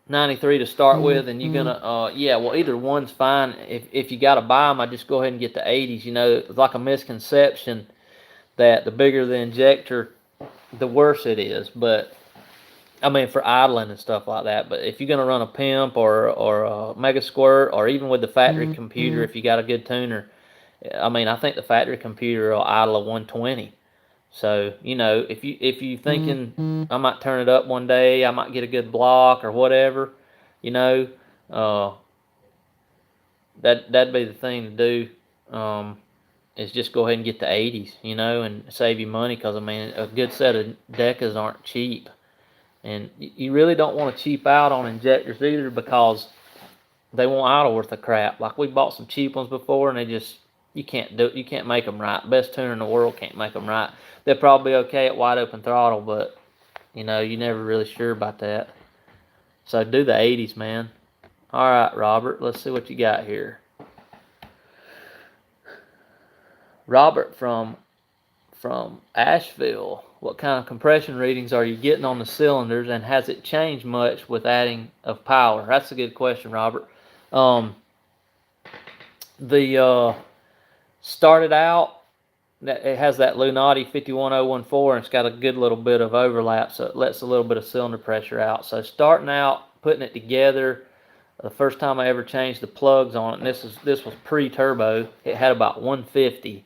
$93 to start with, and you're gonna yeah, well, either one's fine. If you gotta buy them, I just go ahead and get the 80s. You know, it's like a misconception that the bigger the injector, the worse it is. But I mean, for idling and stuff like that. But if you're gonna run a pimp or a mega squirt, or even with the factory computer, if you got a good tuner, I mean, I think the factory computer will idle a 120. So, you know, if you thinking I might turn it up one day, I might get a good block or whatever, you know, that'd be the thing to do. Is just go ahead and get the 80s, you know, and save you money, because I mean, a good set of decas aren't cheap, and you really don't want to cheap out on injectors either, because they won't idle worth of crap. Like, we bought some cheap ones before, and they just, you can't make them right. Best tuner in the world can't make them right. They're probably okay at wide open throttle, but you know, you're never really sure about that. So do the 80s, man. All right, Robert, let's see what you got here. Robert from Asheville. What kind of compression readings are you getting on the cylinders, and has it changed much with adding of power? That's a good question, Robert. Started out, it has that Lunati 51014, and it's got a good little bit of overlap, so it lets a little bit of cylinder pressure out. So starting out, putting it together, the first time I ever changed the plugs on it, and this was pre-turbo, it had about 150,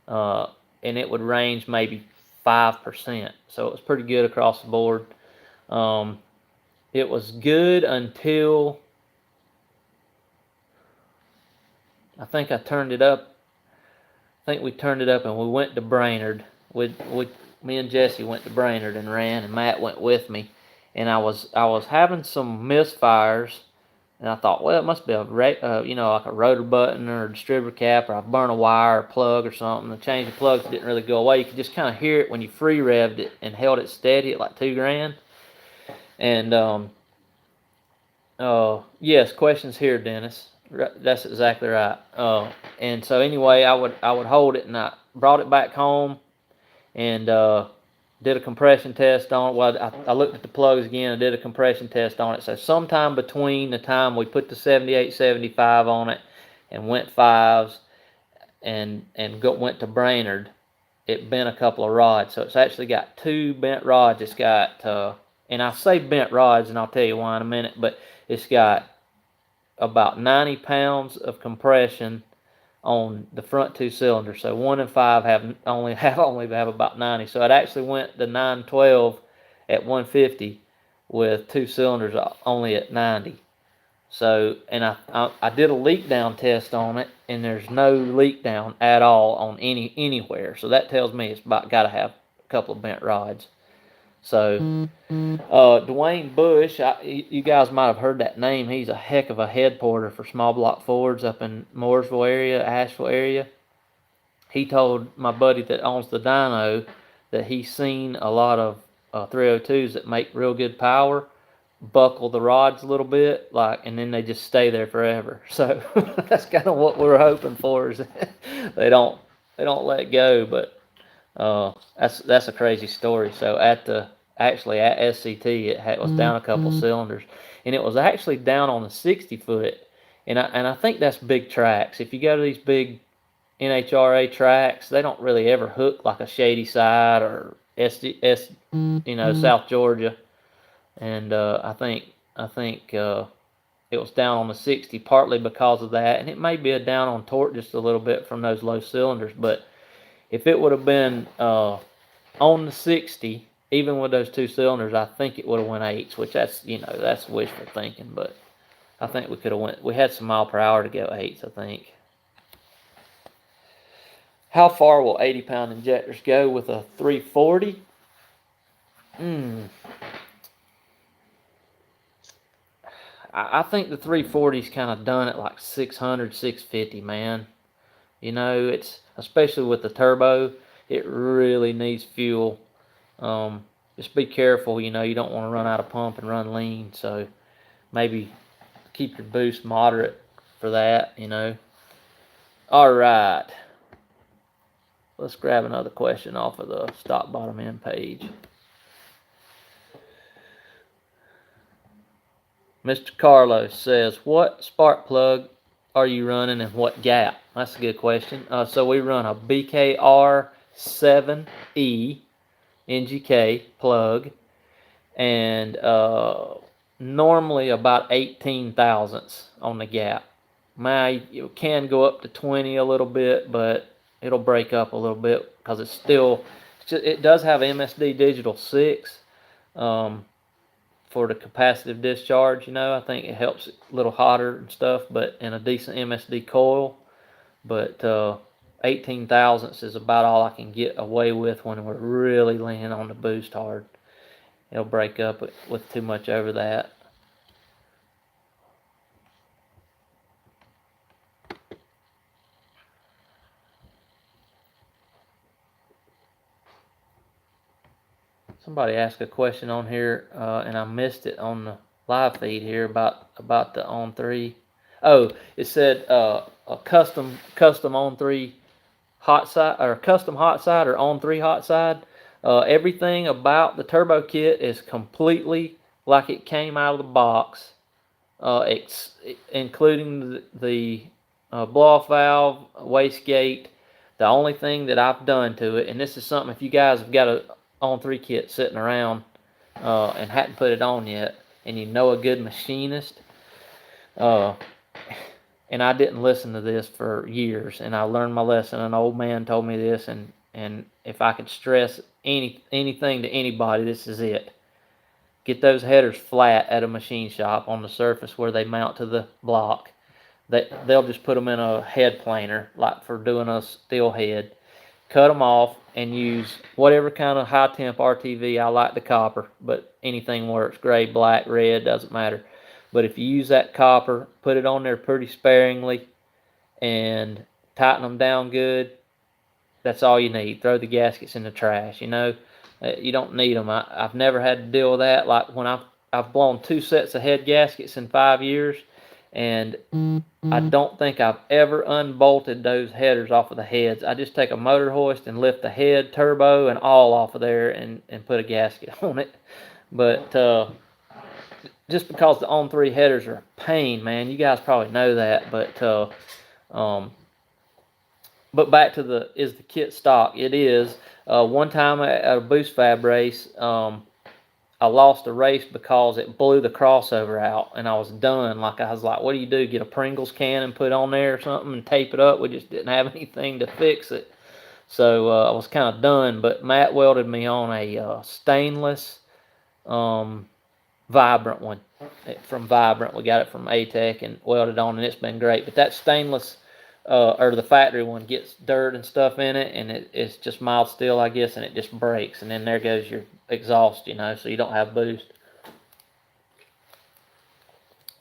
and it would range maybe 5%. So it was pretty good across the board. It was good until I think I turned it up. I think we turned it up and we went to Brainerd. Me and Jesse went to Brainerd and ran, and Matt went with me. And I was having some misfires, and I thought, well, it must be like a rotor button or a distributor cap, or I burned a wire or plug or something. The change of plugs didn't really go away. You could just kind of hear it when you free revved it and held it steady at like 2 grand. And yes, questions here, Dennis. That's exactly right. And so anyway, I would hold it, and I brought it back home and did a compression test on it. Well, I looked at the plugs again and did a compression test on it. So sometime between the time we put the 78, 75 on it and went 5s and went to Brainerd, it bent a couple of rods. So it's actually got 2 bent rods. It's got, and I say bent rods, and I'll tell you why in a minute, but it's got about 90 pounds of compression on the front 2 cylinders. So 1 and 5 have only about 90. So it actually went the 912 at 150 with 2 cylinders only at 90. So, and I did a leak down test on it, and there's no leak down at all on anywhere. So that tells me it's about got to have a couple of bent rods. So, Dwayne Bush, you guys might have heard that name. He's a heck of a head porter for small block Fords up in Mooresville area, Asheville area. He told my buddy that owns the dyno that he's seen a lot of 302s that make real good power buckle the rods a little bit, and then they just stay there forever. So that's kind of what we're hoping for, is they don't let go. But that's a crazy story. So at SCT, it was down a couple cylinders, and it was actually down on the 60 foot, and I think that's big tracks. If you go to these big NHRA tracks, they don't really ever hook like a Shady Side or South Georgia, and I think it was down on the 60 partly because of that, and it may be a down on torque just a little bit from those low cylinders. But if it would have been on the 60, even with those 2 cylinders, I think it would have went 8s, which that's wishful thinking, but I think we could have went. We had some mile per hour to go 8s, I think. How far will 80-pound injectors go with a 340? I think the 340's kind of done at like 600, 650, man. You know, it's especially with the turbo, it really needs fuel. Just be careful, you know, you don't want to run out of pump and run lean, so maybe keep your boost moderate for that, you know. All right. Let's grab another question off of the stock bottom end page. Mr. Carlos says, what spark plug are you running and what gap? That's a good question. So we run a BKR 7E NGK plug, and normally about 18 thousandths on the gap. It can go up to 20 a little bit, but it'll break up a little bit because it does have MSD Digital 6 for the capacitive discharge. You know, I think it helps it a little hotter and stuff, but in a decent MSD coil. But 18 thousandths is about all I can get away with when we're really leaning on the boost hard. It'll break up with too much over that. Somebody asked a question on here, and I missed it on the live feed here about the on 3. Oh, it said a custom on 3 hot side, or custom hot side, or on 3 hot side. Everything about the turbo kit is completely like it came out of the box, including the blow-off valve, wastegate. The only thing that I've done to it, and this is something if you guys have got a on 3 kit sitting around and hadn't put it on yet, and you know a good machinist, and I didn't listen to this for years, and I learned my lesson. An old man told me this, and if I could stress anything to anybody, this is it. Get those headers flat at a machine shop on the surface where they mount to the block. They'll just put them in a head planer, like for doing a steel head. Cut them off and use whatever kind of high temp RTV. I like the copper, but anything works. Gray, black, red, doesn't matter. But if you use that copper, put it on there pretty sparingly and tighten them down good. That's all you need. Throw the gaskets in the trash. You know, you don't need them. I've never had to deal with that. Like when I've blown 2 sets of head gaskets in 5 years, and I don't think I've ever unbolted those headers off of the heads. I just take a motor hoist and lift the head, turbo, and all off of there and put a gasket on it. But just because the on 3 headers are a pain, man, you guys probably know that. But back to is the kit stock? It is. One time at a Boost Fab race, I lost a race because it blew the crossover out, and I was done. I was like, what do you do? Get a Pringles can and put on there or something and tape it up? We just didn't have anything to fix it. So I was kind of done, but Matt welded me on a stainless Vibrant one from Vibrant. We got it from A-Tech and welded on, and it's been great. But that stainless, or the factory one, gets dirt and stuff in it, and it's just mild steel, I guess, and it just breaks, and then there goes your exhaust, you know, so you don't have boost.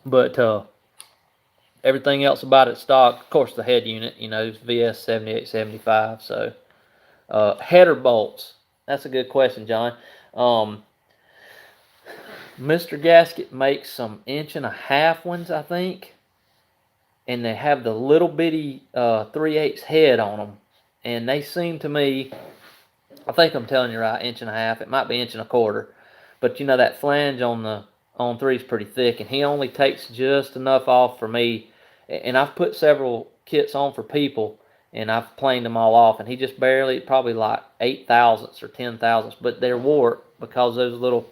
But everything else about it stock. Of course, the head unit, you know, VS 7875. So header bolts. That's a good question, John. Mr. Gasket makes some 1.5 ones, I think, and they have the little bitty 3/8 head on them, and they seem to me, I think I'm telling you right, 1.5. It might be 1.25, but you know that flange on the on 3 is pretty thick, and he only takes just enough off for me. And I've put several kits on for people, and I've planed them all off, and he just barely, probably like 8 thousandths or 10 thousandths, but they're warped because those little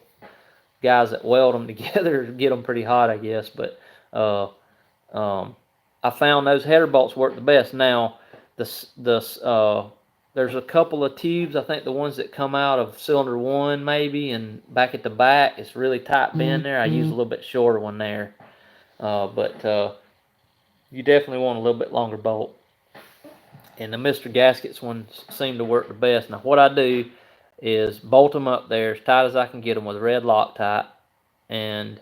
guys that weld them together get them pretty hot, I guess. But Uh, I found those header bolts work the best. Now, there's a couple of tubes. I think the ones that come out of cylinder 1 maybe, and back at the back, it's really tight bend there. I use a little bit shorter one there. But you definitely want a little bit longer bolt. And the Mr. Gaskets ones seem to work the best. Now, what I do is bolt them up there as tight as I can get them with red Loctite, and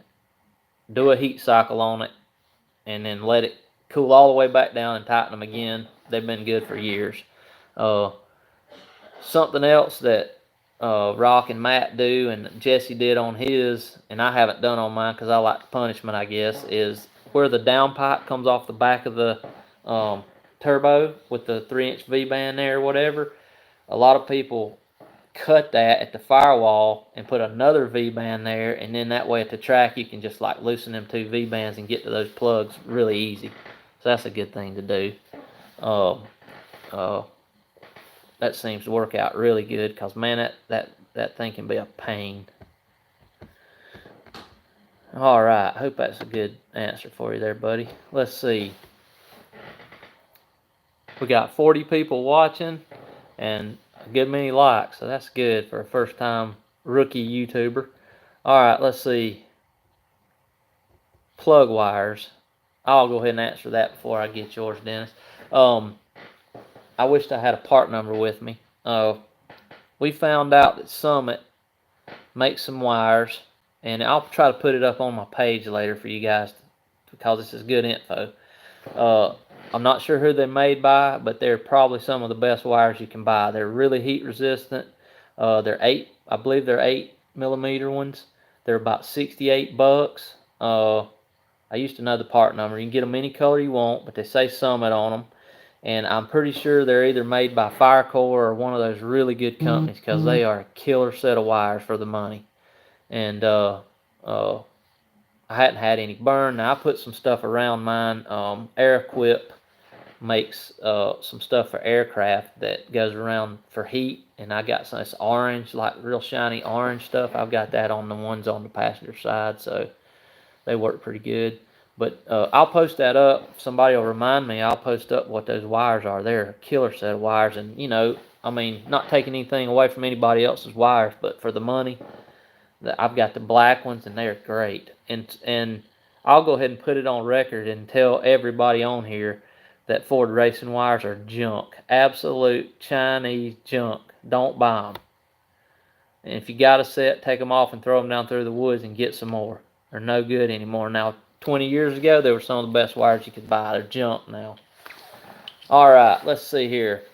do a heat cycle on it, and then let it cool all the way back down and tighten them again. They've been good for years. Something else that Rock and Matt do, and Jesse did on his, and I haven't done on mine because I like the punishment, I guess, is where the downpipe comes off the back of the turbo with the 3-inch V-band there or whatever. A lot of people cut that at the firewall and put another V-band there, and then that way at the track you can just like loosen them 2 V-bands and get to those plugs really easy. So that's a good thing to do. That seems to work out really good because, man, that thing can be a pain. All right, hope that's a good answer for you there, buddy. Let's see. We got 40 people watching and a good many likes, so that's good for a first-time rookie YouTuber. All right, let's see. Plug wires. I'll go ahead and answer that before I get yours, Dennis. I wished I had a part number with me. We found out that Summit makes some wires, and I'll try to put it up on my page later for you guys because this is good info. I'm not sure who they're made by, but they're probably some of the best wires you can buy. They're really heat resistant. I believe they're 8mm ones. They're about $68. I used to know the part number. You can get them any color you want, but they say Summit on them. And I'm pretty sure they're either made by Firecore or one of those really good companies because they are a killer set of wires for the money. And I hadn't had any burn. Now I put some stuff around mine. Air-Equip makes some stuff for aircraft that goes around for heat, and I got some orange, like real shiny orange stuff. I've got that on the ones on the passenger side, so they work pretty good. But I'll post that up. If somebody will remind me, I'll post up what those wires are. They're a killer set of wires, and I mean, not taking anything away from anybody else's wires, but for the money, I've got the black ones, and they're great. And I'll go ahead and put it on record and tell everybody on here that Ford racing wires are junk. Absolute Chinese junk. Don't buy them. And if you got a set, take them off and throw them down through the woods and get some more. They're no good anymore. Now, 20 years ago, they were some of the best wires you could buy. They're junk now. All right, let's see here.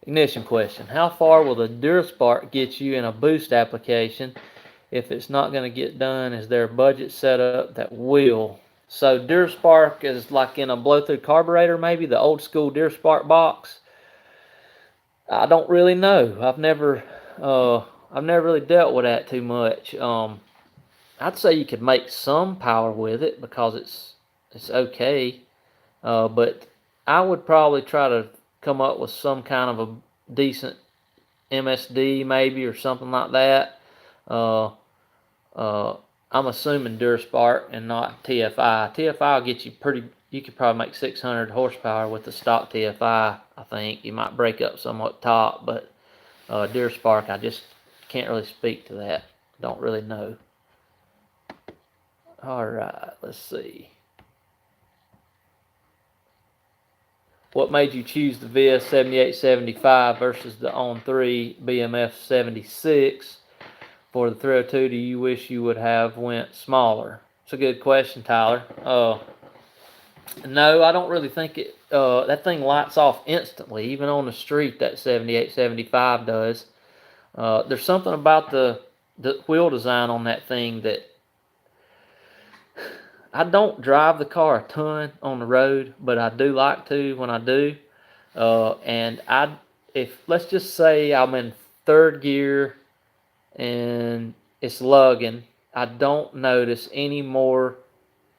Ignition question. How far will the DuraSpark get you in a boost application? If it's not going to get done, is there a budget set up that will? So DuraSpark is like in a blow-through carburetor, maybe the old school DuraSpark box. I don't really know. I've never really dealt with that too much. I'd say you could make some power with it because it's okay, but I would probably try to come up with some kind of a decent MSD maybe or something like that. I'm assuming DuraSpark and not TFI. TFI will get you you could probably make 600 horsepower with the stock TFI, I think. You might break up somewhat top, but DuraSpark, I just can't really speak to that. Don't really know. All right, let's see. What made you choose the VS 7875 versus the On3 BMF 76? For the 302, do you wish you would have went smaller? It's a good question, Tyler. No, I don't really think it. That thing lights off instantly, even on the street. That 7875 does. There's something about the wheel design on that thing that I don't drive the car a ton on the road, but I do like to when I do. And if let's just say I'm in third gear and it's lugging, I don't notice any more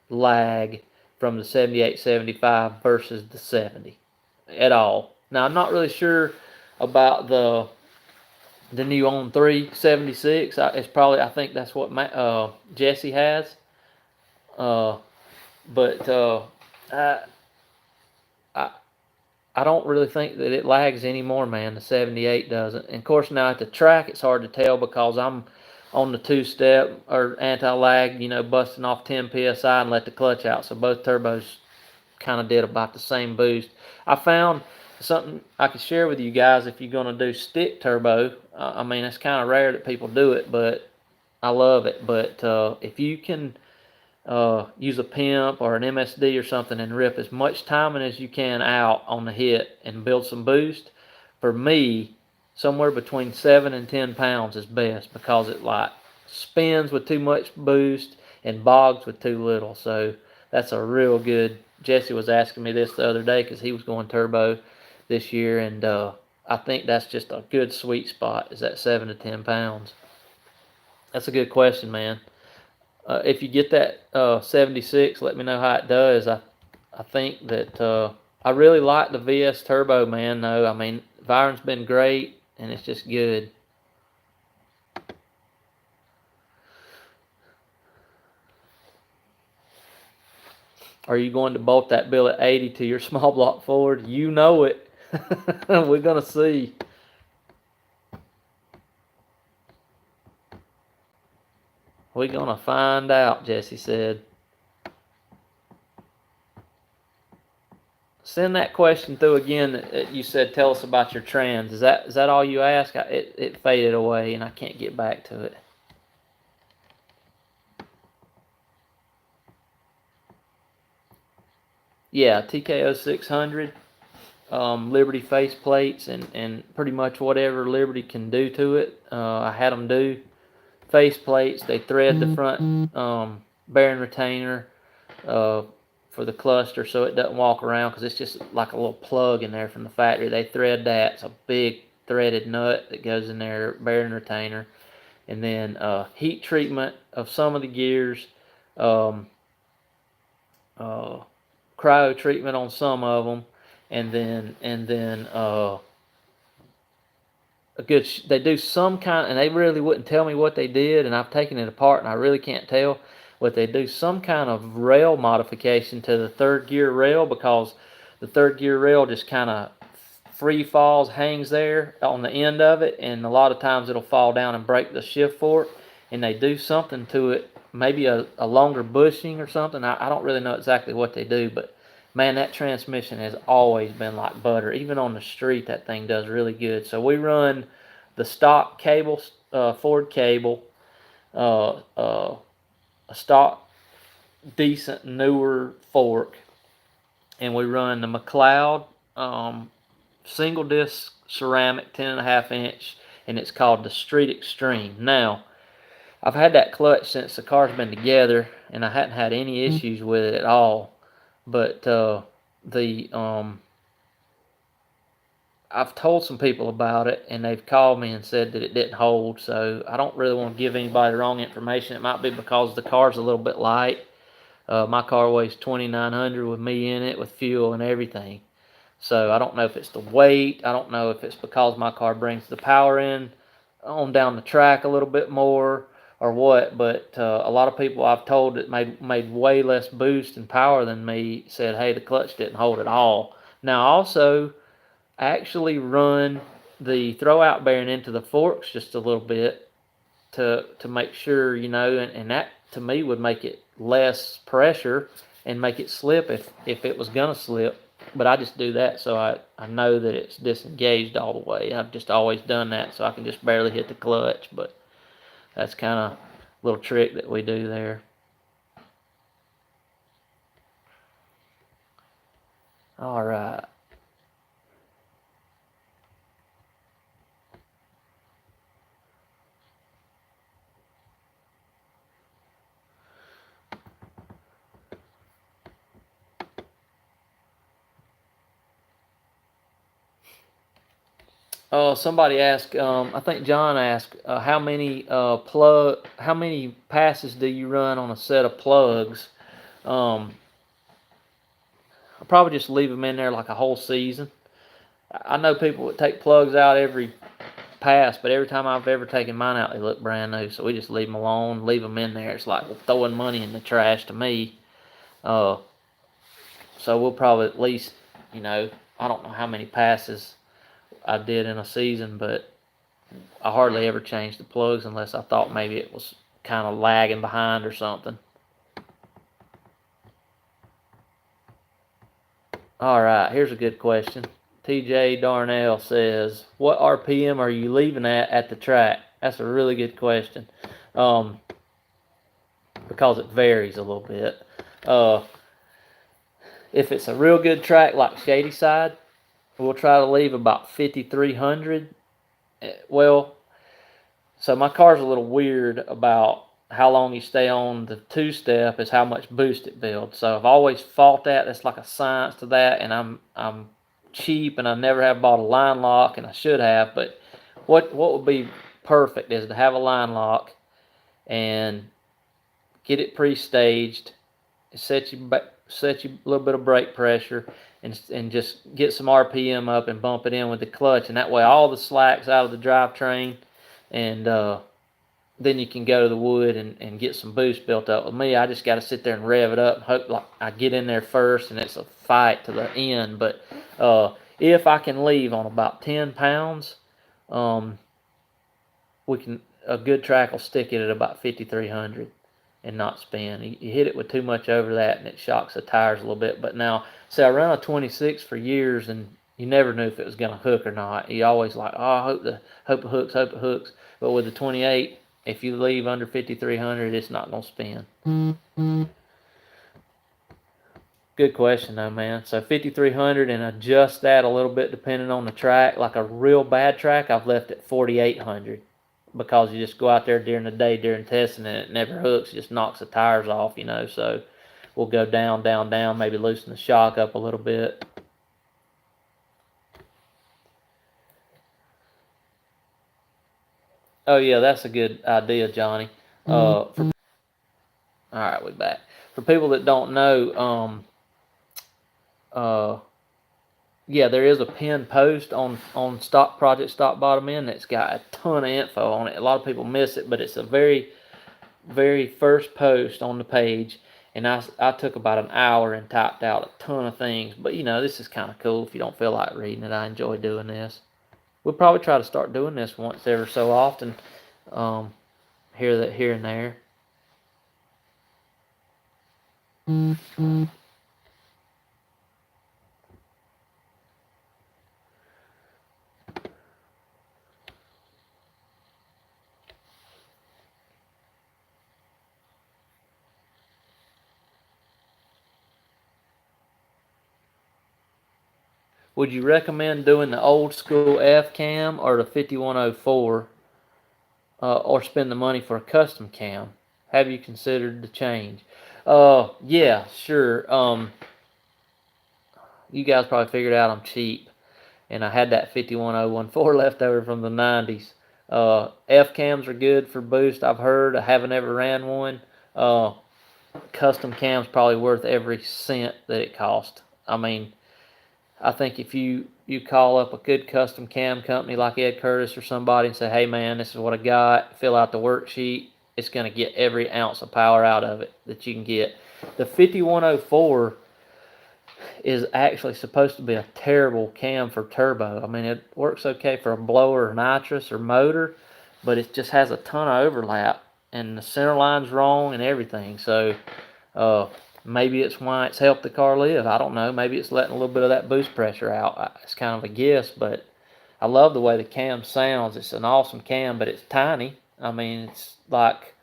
lag from the 78-75 versus the 70 at all. Now I'm not really sure about the new On 3 76. It's probably, I think that's what Jesse has. But I I don't really think that it lags anymore, man. The 78 doesn't. And of course, now at the track, it's hard to tell because I'm on the two-step or anti-lag, busting off 10 psi and let the clutch out. So both turbos kind of did about the same boost. I found something I could share with you guys if you're going to do stick turbo. I mean, it's kind of rare that people do it, but I love it. But if you can use a pimp or an MSD or something and rip as much timing as you can out on the hit and build some boost, for me, somewhere between 7 and 10 pounds is best because it like spins with too much boost and bogs with too little. So that's a real good. Jesse was asking me this the other day because he was going turbo this year, and I think that's just a good sweet spot, is that 7 to 10 pounds. That's a good question, man. If you get that 76, let me know how it does. I think that I really like the VS Turbo, man, though. I mean, Viron's been great, and it's just good. Are you going to bolt that billet 80 to your small block Ford? You know it. We're going to see. We're going to find out, Jesse said. Send that question through again. You said, tell us about your trans. Is that all you asked? It faded away, and I can't get back to it. Yeah, TKO 600, Liberty face plates, and pretty much whatever Liberty can do to it. I had them do face plates. They thread the front bearing retainer for the cluster so it doesn't walk around, because it's just like a little plug in there from the factory. They thread that. It's a big threaded nut that goes in there, bearing retainer. And then heat treatment of some of the gears, cryo treatment on some of them, and then a good. They do some kind, and they really wouldn't tell me what they did, and I've taken it apart, and I really can't tell what they do. Some kind of rail modification to the third gear rail, because the third gear rail just kind of free falls, hangs there on the end of it, and a lot of times it'll fall down and break the shift fork, and they do something to it, maybe a longer bushing or something. I don't really know exactly what they do, but man, that transmission has always been like butter. Even on the street, that thing does really good. So we run the stock cable, Ford cable, a stock decent newer fork, and we run the McLeod single disc ceramic 10.5 inch, and it's called the Street Extreme. Now, I've had that clutch since the car's been together, and I hadn't had any issues with it at all. But I've told some people about it, and they've called me and said that it didn't hold. So I don't really want to give anybody the wrong information. It might be because the car's a little bit light. My car weighs 2,900 with me in it, with fuel and everything. So I don't know if it's the weight. I don't know if it's because my car brings the power in on down the track a little bit more, or what. But a lot of people I've told that made way less boost and power than me said, hey, the clutch didn't hold at all. Now, also, actually run the throwout bearing into the forks just a little bit to make sure, and that to me would make it less pressure and make it slip if it was gonna slip. But I just do that so I know that it's disengaged all the way. I've just always done that so I can just barely hit the clutch. But that's kind of a little trick that we do there. All right. Somebody asked, I think John asked, how many passes do you run on a set of plugs? I probably just leave them in there like a whole season. I know people would take plugs out every pass, but every time I've ever taken mine out, they look brand new. So we just leave them alone, leave them in there. It's like throwing money in the trash to me. So we'll probably at least, you know, I don't know how many passes I did in a season, but I hardly ever changed the plugs unless I thought maybe it was kind of lagging behind or something. All right, here's a good question. TJ Darnell says, what RPM are you leaving at the track? That's a really good question. Because it varies a little bit. If it's a real good track like Shady Side, we'll try to leave about 5,300. Well, so my car's a little weird about how long you stay on the two-step is how much boost it builds. So I've always fought that. That's like a science to that, and I'm cheap, and I never have bought a line lock, and I should have. But what would be perfect is to have a line lock and get it pre-staged, set you a little bit of brake pressure, and just get some RPM up and bump it in with the clutch, and that way all the slack's out of the drivetrain, and then you can go to the wood and get some boost built up. With me, I just got to sit there and rev it up and hope like I get in there first, and it's a fight to the end. But if I can leave on about 10 pounds, we can, a good track will stick it at about 5,300 and not spin. You hit it with too much over that, and it shocks the tires a little bit. But now, say I ran a 26 for years, and you never knew if it was going to hook or not. You always like, oh, I hope it hooks. But with the 28, if you leave under 5,300, it's not going to spin. Good question, though, man. So 5,300 and adjust that a little bit depending on the track. Like a real bad track, I've left at 4,800 because you just go out there during the day during testing and it never hooks. It just knocks the tires off, you know. So we'll go down, maybe loosen the shock up a little bit. Oh, yeah, that's a good idea, Johnny. All right, we're back. For people that don't know, yeah, there is a pinned post on Project Stock Bottom End that's got a ton of info on it. A lot of people miss it, but it's a very, very first post on the page. And I took about an hour and typed out a ton of things. But, you know, this is kind of cool if you don't feel like reading it. I enjoy doing this. We'll probably try to start doing this once ever so often, here and there. Would you recommend doing the old school F cam or the 5104, or spend the money for a custom cam? Have you considered the change? Yeah, sure. You guys probably figured out I'm cheap, and I had that 51014 left over from the 90s. F cams are good for boost, I've heard. I haven't ever ran one. Custom cam's probably worth every cent that it cost. I mean, I think if you call up a good custom cam company like Ed Curtis or somebody and say, hey man, this is what I got, fill out the worksheet, it's going to get every ounce of power out of it that you can get. The 5104 is actually supposed to be a terrible cam for turbo. I mean, it works okay for a blower or nitrous or motor, but it just has a ton of overlap, and the center line's wrong and everything. So maybe it's why it's helped the car live. I don't know. Maybe it's letting a little bit of that boost pressure out. It's kind of a guess, but I love the way the cam sounds. It's an awesome cam, but it's tiny. I mean, it's like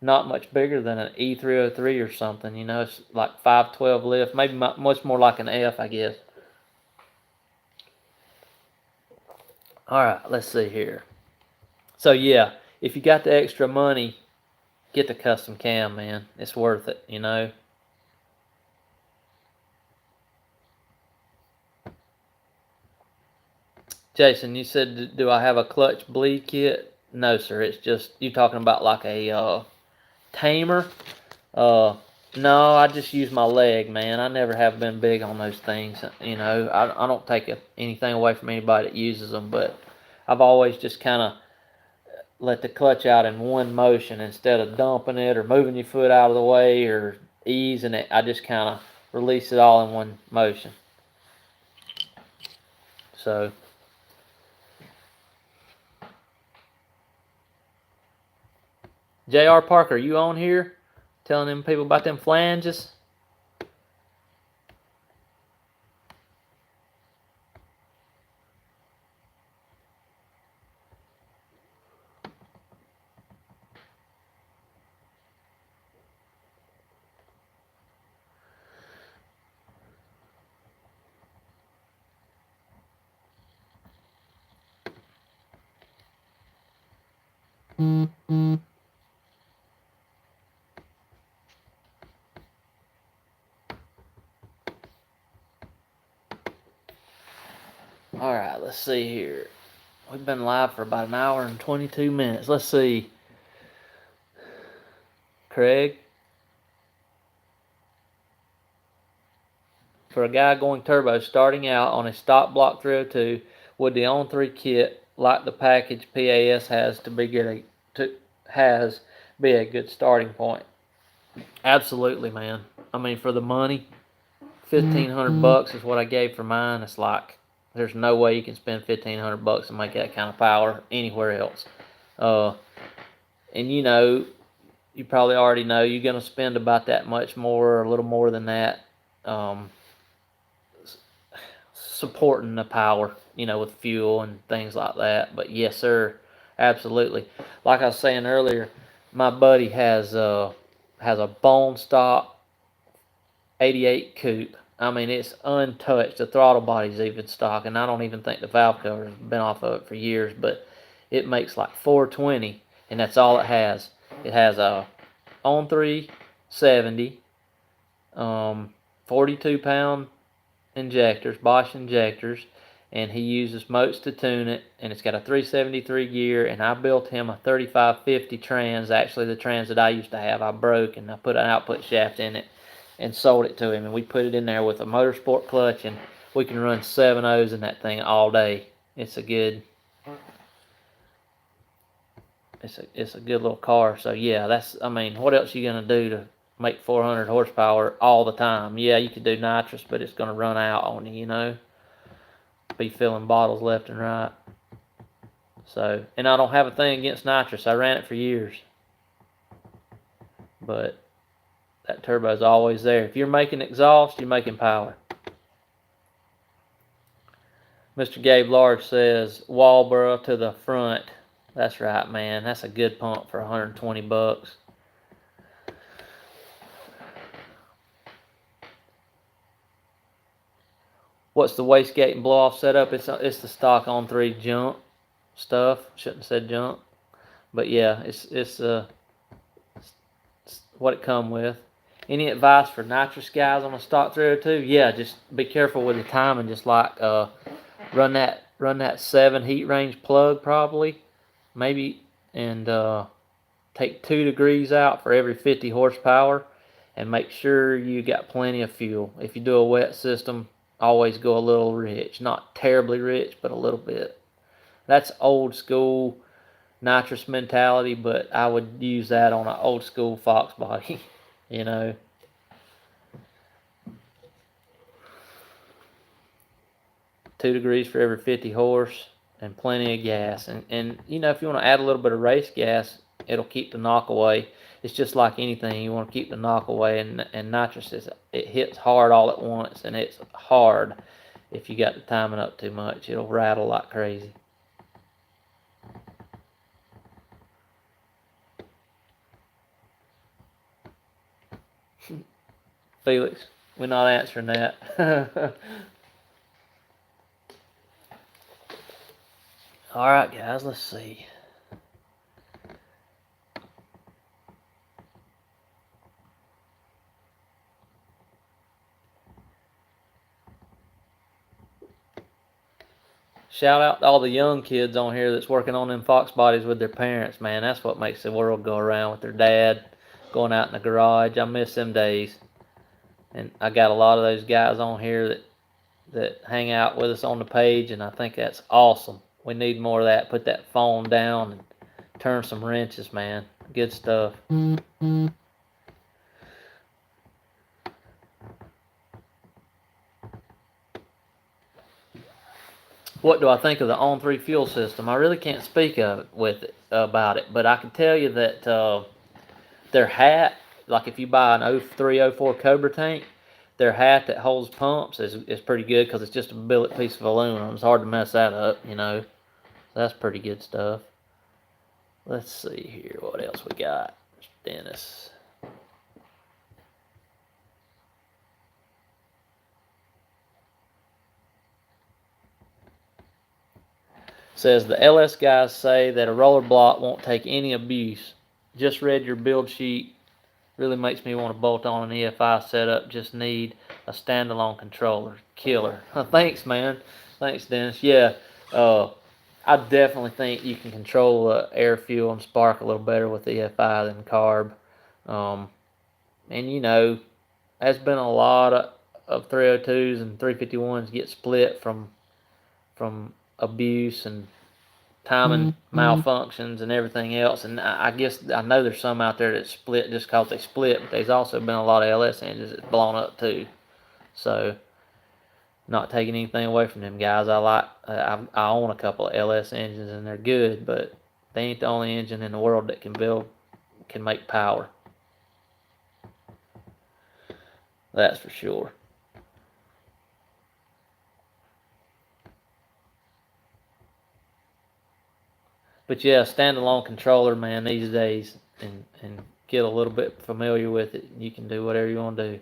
not much bigger than an E303 or something. You know, it's like 512 lift, maybe much more like an F, I guess. All right, let's see here. So yeah, if you got the extra money, get the custom cam, man. It's worth it, you know. Jason, you said, do I have a clutch bleed kit? No, sir. It's just, you talking about like a tamer. No, I just use my leg, man. I never have been big on those things. You know, I don't take anything away from anybody that uses them, but I've always just kind of let the clutch out in one motion instead of dumping it or moving your foot out of the way or easing it. I just kind of release it all in one motion. So, J.R. Parker, you on here telling them people about them flanges? All right, let's see here. We've been live for about an hour and 22 minutes. Let's see. Craig, for a guy going turbo starting out on a stock block 302, would the on-3 kit, like the package PAS has to be a good starting point? Absolutely, man. I mean, for the money, $1,500 is what I gave for mine. It's like there's no way you can spend $1,500 and make that kind of power anywhere else. And you know, you probably already know you're going to spend about that much more, or a little more than that, supporting the power, you know, with fuel and things like that. But yes, sir, absolutely. Like I was saying earlier, my buddy has a bone stock 88 coupe. I mean, it's untouched. The throttle body's even stock, and I don't even think the valve cover's been off of it for years. But it makes like 420, and that's all it has. It has a on 370, 42-pound injectors, Bosch injectors, and he uses moats to tune it, and it's got a 373 gear, and I built him a 3550 trans. Actually, the trans that I used to have, I broke, and I put an output shaft in it and sold it to him, and we put it in there with a motorsport clutch, and we can run 7.0s in that thing all day. It's a good little car. So yeah, I mean, what else are you gonna do to make 400 horsepower all the time? Yeah, you could do nitrous, but it's gonna run out on you, you know. Be filling bottles left and right. So, and I don't have a thing against nitrous. I ran it for years, but that turbo's always there. If you're making exhaust, you're making power. Mr. Gabe Large says Walboro to the front. That's right, man. That's a good pump for $120. What's the wastegate and blow off setup? It's the stock on 3 jump stuff. Shouldn't have said jump, but yeah, it's what it come with. Any advice for nitrous guys on a stock 302? Yeah, just be careful with the timing. Just like run that 7 heat range plug probably, maybe, and take 2 degrees out for every 50 horsepower, and make sure you got plenty of fuel. If you do a wet system, always go a little rich, not terribly rich, but a little bit. That's old school nitrous mentality, but I would use that on an old school Fox body, you know. Two degrees for every 50 horse and plenty of gas. And you know, if you want to add a little bit of race gas, it'll keep the knock away. It's just like anything, you want to keep the knock away, and nitrous it hits hard all at once, and it's hard if you got the timing up too much. It'll rattle like crazy. Felix, we're not answering that. All right, guys, let's see. Shout out to all the young kids on here that's working on them Fox bodies with their parents, man. That's what makes the world go around, with their dad going out in the garage. I miss them days. And I got a lot of those guys on here that hang out with us on the page, and I think that's awesome. We need more of that. Put that phone down and turn some wrenches, man. Good stuff. What do I think of the On3 fuel system? I really can't speak about it, but I can tell you that their hat, like if you buy an 03, 04 Cobra tank, their hat that holds pumps is pretty good because it's just a billet piece of aluminum. It's hard to mess that up, you know. That's pretty good stuff. Let's see here. What else we got? Dennis. Says the LS guys say that a roller block won't take any abuse. Just read your build sheet. Really makes me want to bolt on an EFI setup. Just need a standalone controller. Killer. Thanks, man. Thanks, Dennis. Yeah, I definitely think you can control air, fuel, and spark a little better with EFI than carb. And you know, there's been a lot of 302s and 351s get split from abuse and timing malfunctions and everything else. And I guess I know there's some out there that split just because they split, but there's also been a lot of LS engines that's blown up too. So, not taking anything away from them guys. I own a couple of LS engines and they're good, but they ain't the only engine in the world that can make power. That's for sure. But yeah, standalone controller, man, these days, and get a little bit familiar with it. You can do whatever you want to do.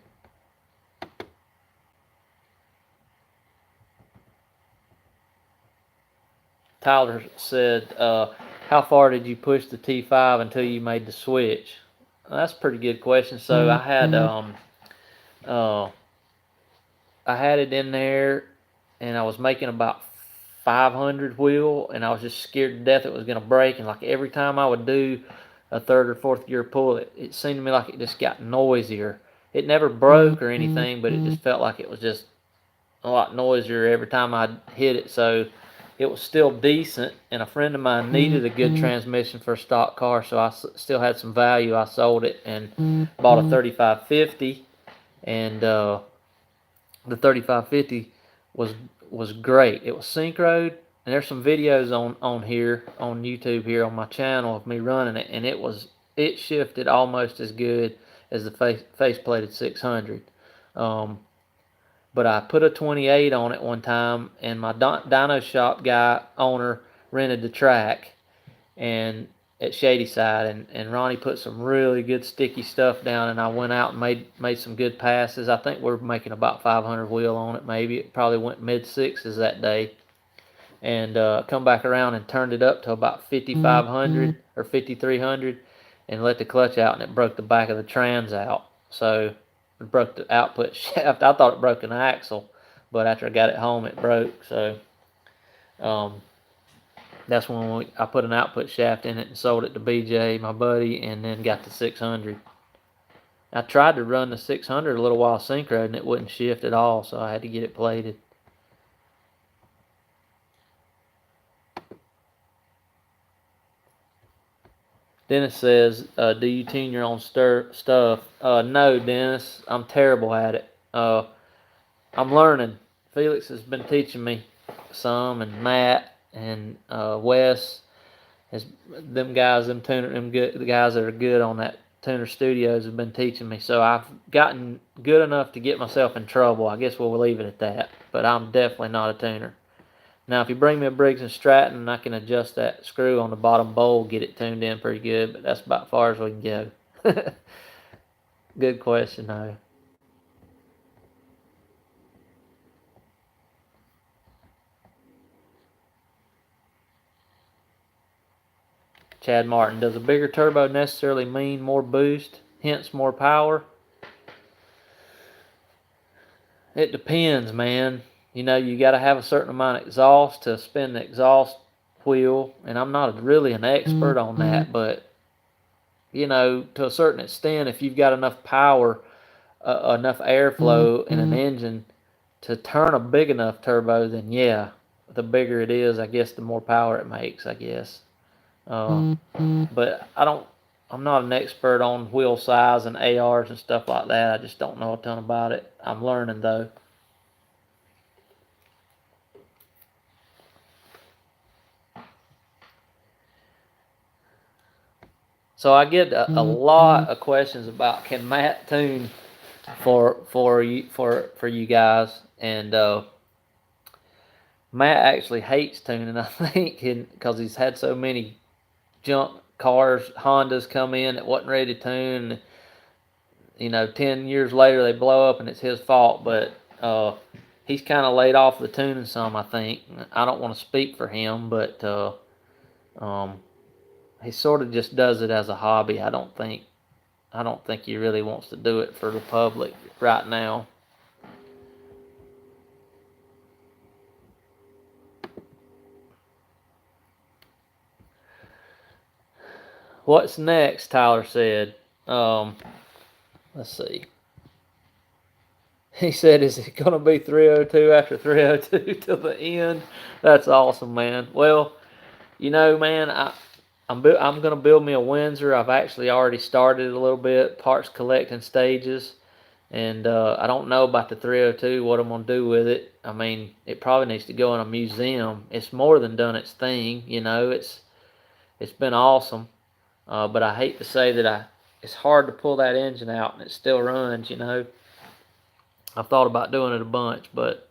Tyler said, how far did you push the T5 until you made the switch? Well, that's a pretty good question. So I had it in there, and I was making about 500 wheel, and I was just scared to death it was going to break. And like every time I would do a third or fourth gear pull, it seemed to me like it just got noisier. It never broke or anything, but it just felt like it was just a lot noisier every time I hit it. So it was still decent, and a friend of mine needed a good transmission for a stock car, so I still had some value. I sold it and bought a 3550, and the 3550 was great. It was synchroed, and there's some videos on here on YouTube here on my channel of me running it, and it shifted almost as good as the face-plated 600. But I put a 28 on it one time, and my dyno shop owner rented the track and at Shadyside, and Ronnie put some really good sticky stuff down, and I went out and made some good passes. I think we're making about 500 wheel on it, maybe. It probably went mid-6s that day. And come back around and turned it up to about 5,500 or 5,300 and let the clutch out, and it broke the back of the trans out. So it broke the output shaft. I thought it broke an axle, but after I got it home, it broke. So that's when I put an output shaft in it and sold it to BJ, my buddy, and then got the 600. I tried to run the 600 a little while synchro, and it wouldn't shift at all, so I had to get it plated. Dennis says, do you tune your own stuff? No, Dennis. I'm terrible at it. I'm learning. Felix has been teaching me some, and Matt and Wes. The guys that are good on that Tuner Studios have been teaching me. So I've gotten good enough to get myself in trouble. I guess we'll leave it at that. But I'm definitely not a tuner. Now, if you bring me a Briggs & Stratton, I can adjust that screw on the bottom bowl, get it tuned in pretty good, but that's about as far as we can go. Good question, though. Chad Martin, does a bigger turbo necessarily mean more boost, hence more power? It depends, man. You know, you got to have a certain amount of exhaust to spin the exhaust wheel, and I'm not really an expert on that, but you know, to a certain extent, if you've got enough power, enough airflow in an engine to turn a big enough turbo, then yeah, the bigger it is, I guess, the more power it makes, I guess. But I'm not an expert on wheel size and ARs and stuff like that. I just don't know a ton about it. I'm learning though. So I get a lot of questions about, can Matt tune for you guys, and Matt actually hates tuning, I think, because he's had so many junk cars, Hondas come in that wasn't ready to tune. You know, 10 years later they blow up and it's his fault. But he's kind of laid off the tuning some, I think. I don't want to speak for him, but he sort of just does it as a hobby. I don't think he really wants to do it for the public right now. What's next? Tyler said. Let's see. He said, "Is it going to be 302 after 302 till the end?" That's awesome, man. Well, you know, man, I'm going to build me a Windsor. I've actually already started a little bit, parts collecting stages, and I don't know about the 302, what I'm going to do with it. I mean, it probably needs to go in a museum. It's more than done its thing, you know. It's been awesome, but I hate to say that it's hard to pull that engine out and it still runs, you know. I've thought about doing it a bunch, but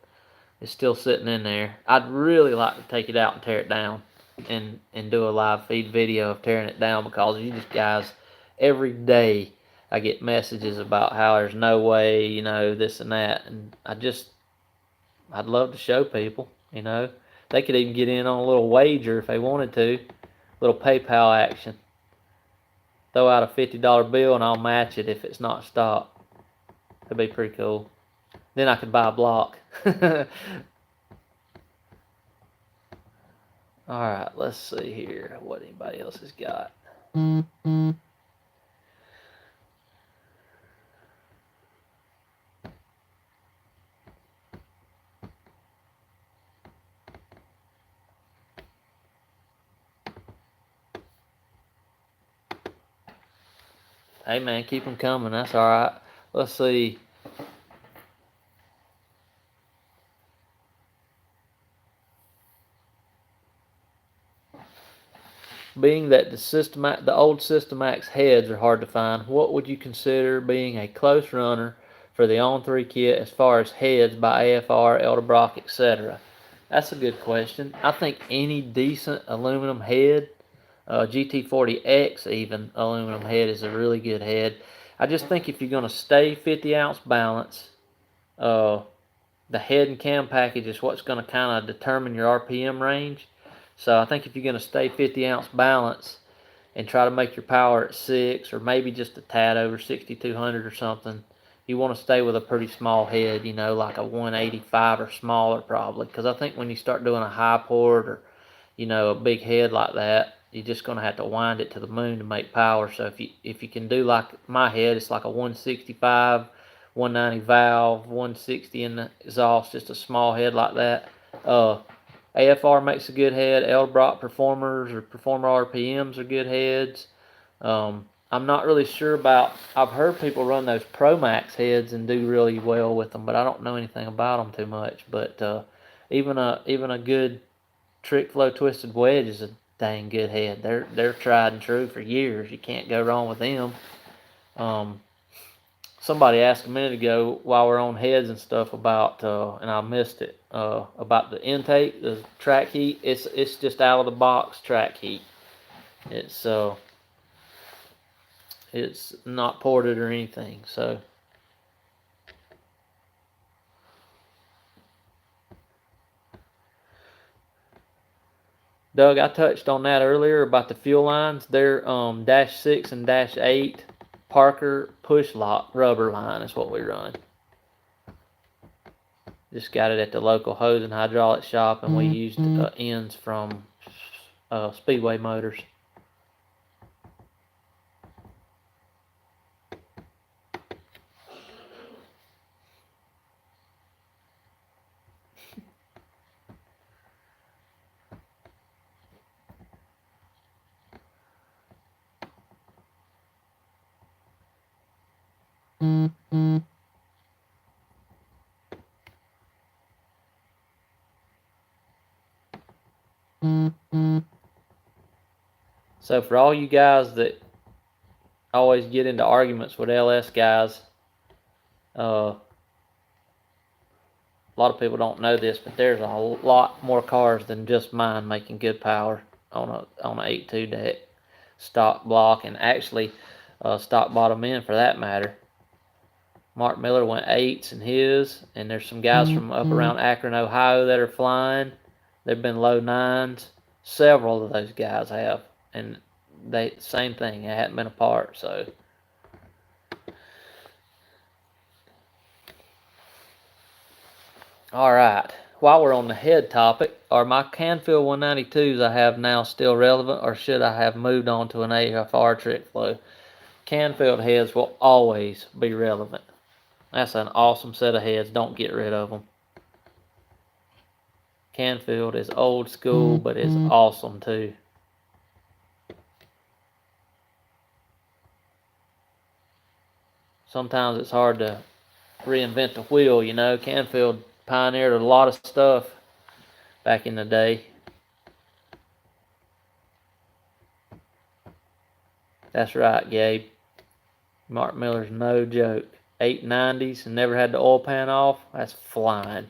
it's still sitting in there. I'd really like to take it out and tear it down and do a live feed video of tearing it down, because you just guys, every day I get messages about how there's no way, you know, this and that. And I'd love to show people, you know. They could even get in on a little wager if they wanted to, little PayPal action. Throw out a $50 bill and I'll match it if it's not stock. That'd be pretty cool. Then I could buy a block. Alright, let's see here what anybody else has got. Hey man, keep them coming. That's alright. Let's see. Being that the old Systemax heads are hard to find, what would you consider being a close runner for the On3 kit as far as heads by AFR, Edelbrock, etc.? That's a good question. I think any decent aluminum head, GT40X even aluminum head, is a really good head. I just think if you're going to stay 50-ounce balance, the head and cam package is what's going to kind of determine your RPM range. So I think if you're going to stay 50-ounce balance and try to make your power at 6 or maybe just a tad over 6,200 or something, you want to stay with a pretty small head, you know, like a 185 or smaller probably. Because I think when you start doing a high port or, you know, a big head like that, you're just going to have to wind it to the moon to make power. So if you can do like my head, it's like a 165, 190 valve, 160 in the exhaust, just a small head like that. AFR makes a good head. Edelbrock Performers or Performer RPMs are good heads. I'm not really sure about. I've heard people run those Pro Max heads and do really well with them, but I don't know anything about them too much. But even a good Trick Flow Twisted Wedge is a dang good head. They're tried and true for years. You can't go wrong with them. Somebody asked a minute ago while we're on heads and stuff about, and I missed it, about the intake, the track heat. It's just out of the box track heat. It's not ported or anything. So Doug, I touched on that earlier about the fuel lines. They're -6 and -8 Parker push lock rubber line is what we run. Just got it at the local hose and hydraulic shop, and we used ends from Speedway Motors. So for all you guys that always get into arguments with LS guys, a lot of people don't know this, but there's a lot more cars than just mine making good power on a 8.2 deck, stock block, and actually stock bottom end for that matter. Mark Miller went 8s in his, and there's some guys from up around Akron, Ohio that are flying. They've been low 9s. Several of those guys have, and they same thing. It hadn't been apart, so. All right. While we're on the head topic, are my Canfield 192s I have now still relevant, or should I have moved on to an AFR trick flow? Canfield heads will always be relevant. That's an awesome set of heads. Don't get rid of them. Canfield is old school, but it's awesome too. Sometimes it's hard to reinvent the wheel, you know. Canfield pioneered a lot of stuff back in the day. That's right, Gabe. Mark Miller's no joke. 890s and never had the oil pan off. That's flying.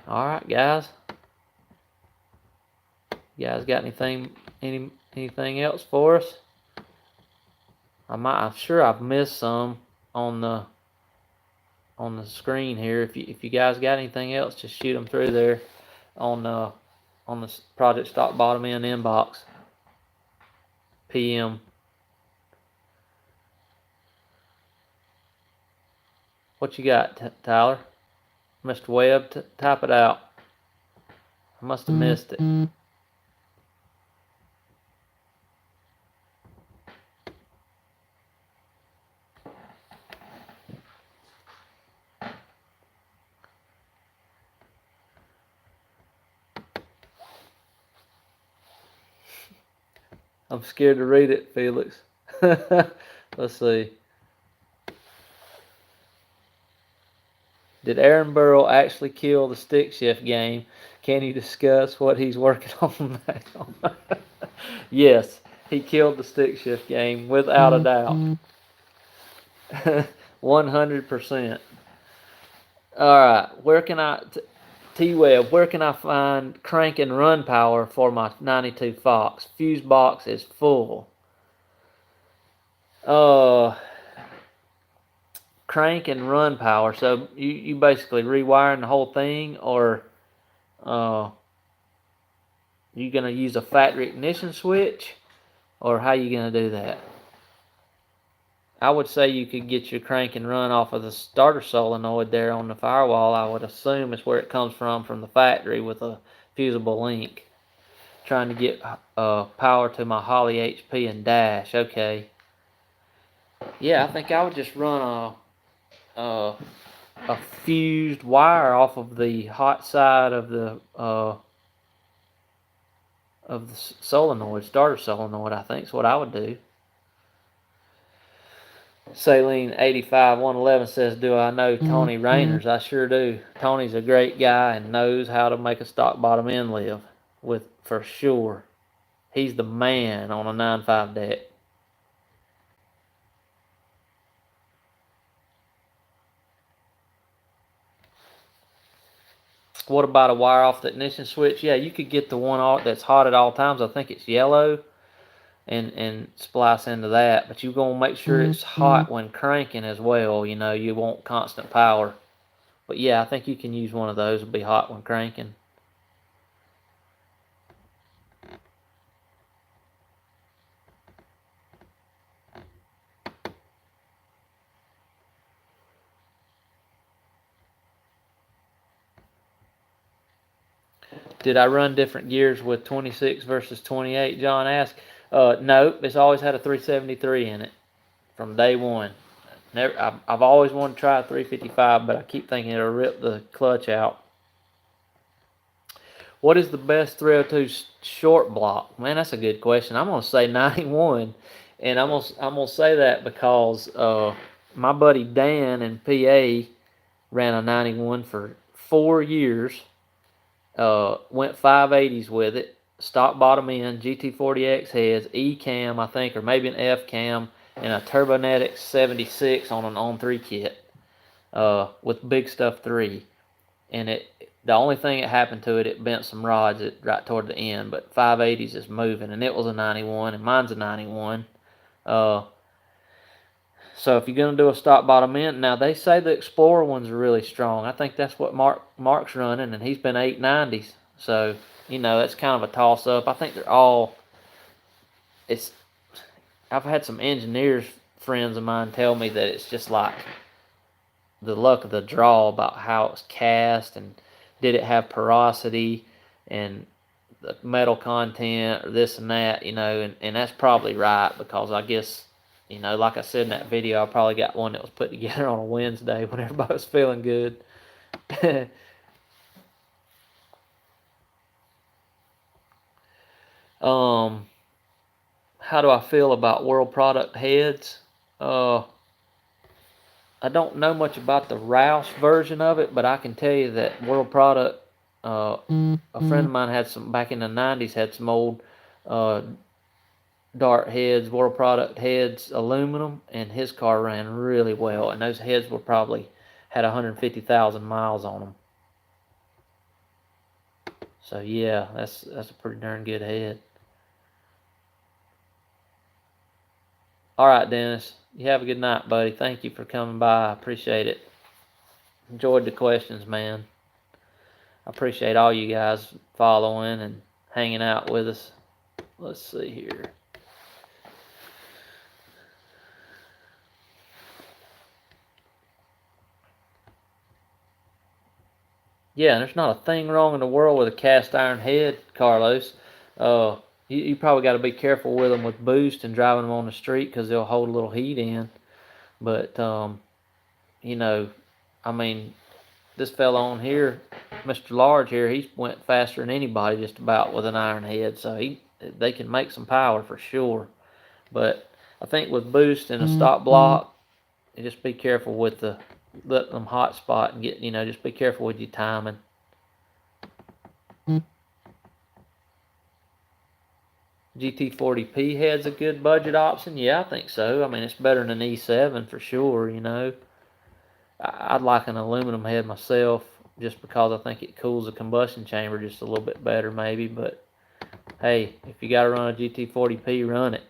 All right, guys. You guys got anything else for us? I'm sure I've missed some on the screen here. If you guys got anything else, just shoot them through there on the Project Stock Bottom End inbox. PM. What you got, Tyler? Mr. Webb, type it out. I must have missed it. I'm scared to read it, Felix. Let's see. Did Aaron Burrow actually kill the stick shift game? Can you discuss what he's working on now? Yes, he killed the stick shift game without a doubt. 100%. All right, where can I, T-Web, where can I find crank and run power for my 92 Fox? Fuse box is full. Crank and run power. So you basically rewiring the whole thing, or you gonna use a factory ignition switch, or how you gonna do that? I would say you could get your crank and run off of the starter solenoid there on the firewall. I would assume it's where it comes from the factory with a fusible link. Trying to get power to my Holly HP and dash. Okay. Yeah, I think I would just run a fused wire off of the hot side of the solenoid, starter solenoid. I think is what I would do. Saline 85-111 says, do I know Tony Rainers? I sure do. Tony's a great guy and knows how to make a stock bottom end live, with for sure. He's the man on a 9.5 deck. What about a wire off the ignition switch? Yeah, you could get the one that's hot at all times. I think it's yellow. And splice into that, but you're gonna make sure it's hot when cranking as well. You know, you want constant power. But yeah, I think you can use one of those. It'll be hot when cranking. Did I run different gears with 26 versus 28? John asked. No, it's always had a 373 in it from day one. I've always wanted to try a 355, but I keep thinking it'll rip the clutch out. What is the best 302 short block? Man, that's a good question. I'm gonna say 91, and I'm gonna say that because my buddy Dan in PA ran a 91 for 4 years. Went 580s with it. Stock bottom end, GT40X heads, E cam I think, or maybe an F cam, and a Turbonetic 76 on an on-3 kit with Big Stuff 3. And the only thing that happened to it, it bent some rods right toward the end, but 580s is moving, and it was a 91, and mine's a 91. So if you're gonna do a stock bottom end, now they say the Explorer ones are really strong. I think that's what Mark's running, and he's been 890s. So that's kind of a toss up. I think they're all. I've had some engineers friends of mine tell me that it's just like the luck of the draw about how it's cast and did it have porosity and the metal content or this and that, and that's probably right because I guess, like I said in that video, I probably got one that was put together on a Wednesday when everybody was feeling good. How do I feel about World Product heads? I don't know much about the Rouse version of it, but I can tell you that World Product, a friend of mine had some, back in the 90s, had some old Dart heads, World Product heads, aluminum, and his car ran really well. And those heads were probably had 150,000 miles on them. So yeah, that's a pretty darn good head. All right, Dennis. You have a good night, buddy. Thank you for coming by. I appreciate it. Enjoyed the questions, man. I appreciate all you guys following and hanging out with us. Let's see here. Yeah, there's not a thing wrong in the world with a cast iron head, Carlos. You probably got to be careful with them with boost and driving them on the street because they'll hold a little heat in. But, I mean, this fellow on here, Mr. Large here, he went faster than anybody just about with an iron head. So they can make some power for sure. But I think with boost and a stop block, you just be careful with the letting them hot spot and just be careful with your timing. GT40P head's a good budget option. Yeah, I think so. I mean, it's better than an E7 for sure, I'd like an aluminum head myself just because I think it cools the combustion chamber just a little bit better maybe. But, hey, if you got to run a GT40P, run it.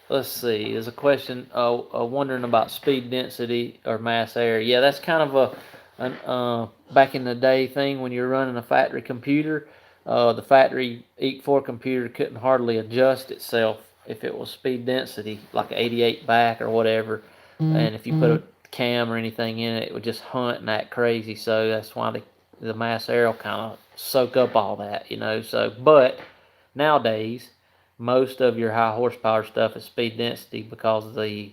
Let's see. There's a question wondering about speed density or mass air. Yeah, that's kind of a back in the day thing when you're running a factory computer. The factory EEC4 computer couldn't hardly adjust itself if it was speed density, like 88 back or whatever. And if you put a cam or anything in it, it would just hunt and act crazy. So that's why the mass air will kind of soak up all that, So, but nowadays, most of your high horsepower stuff is speed density because the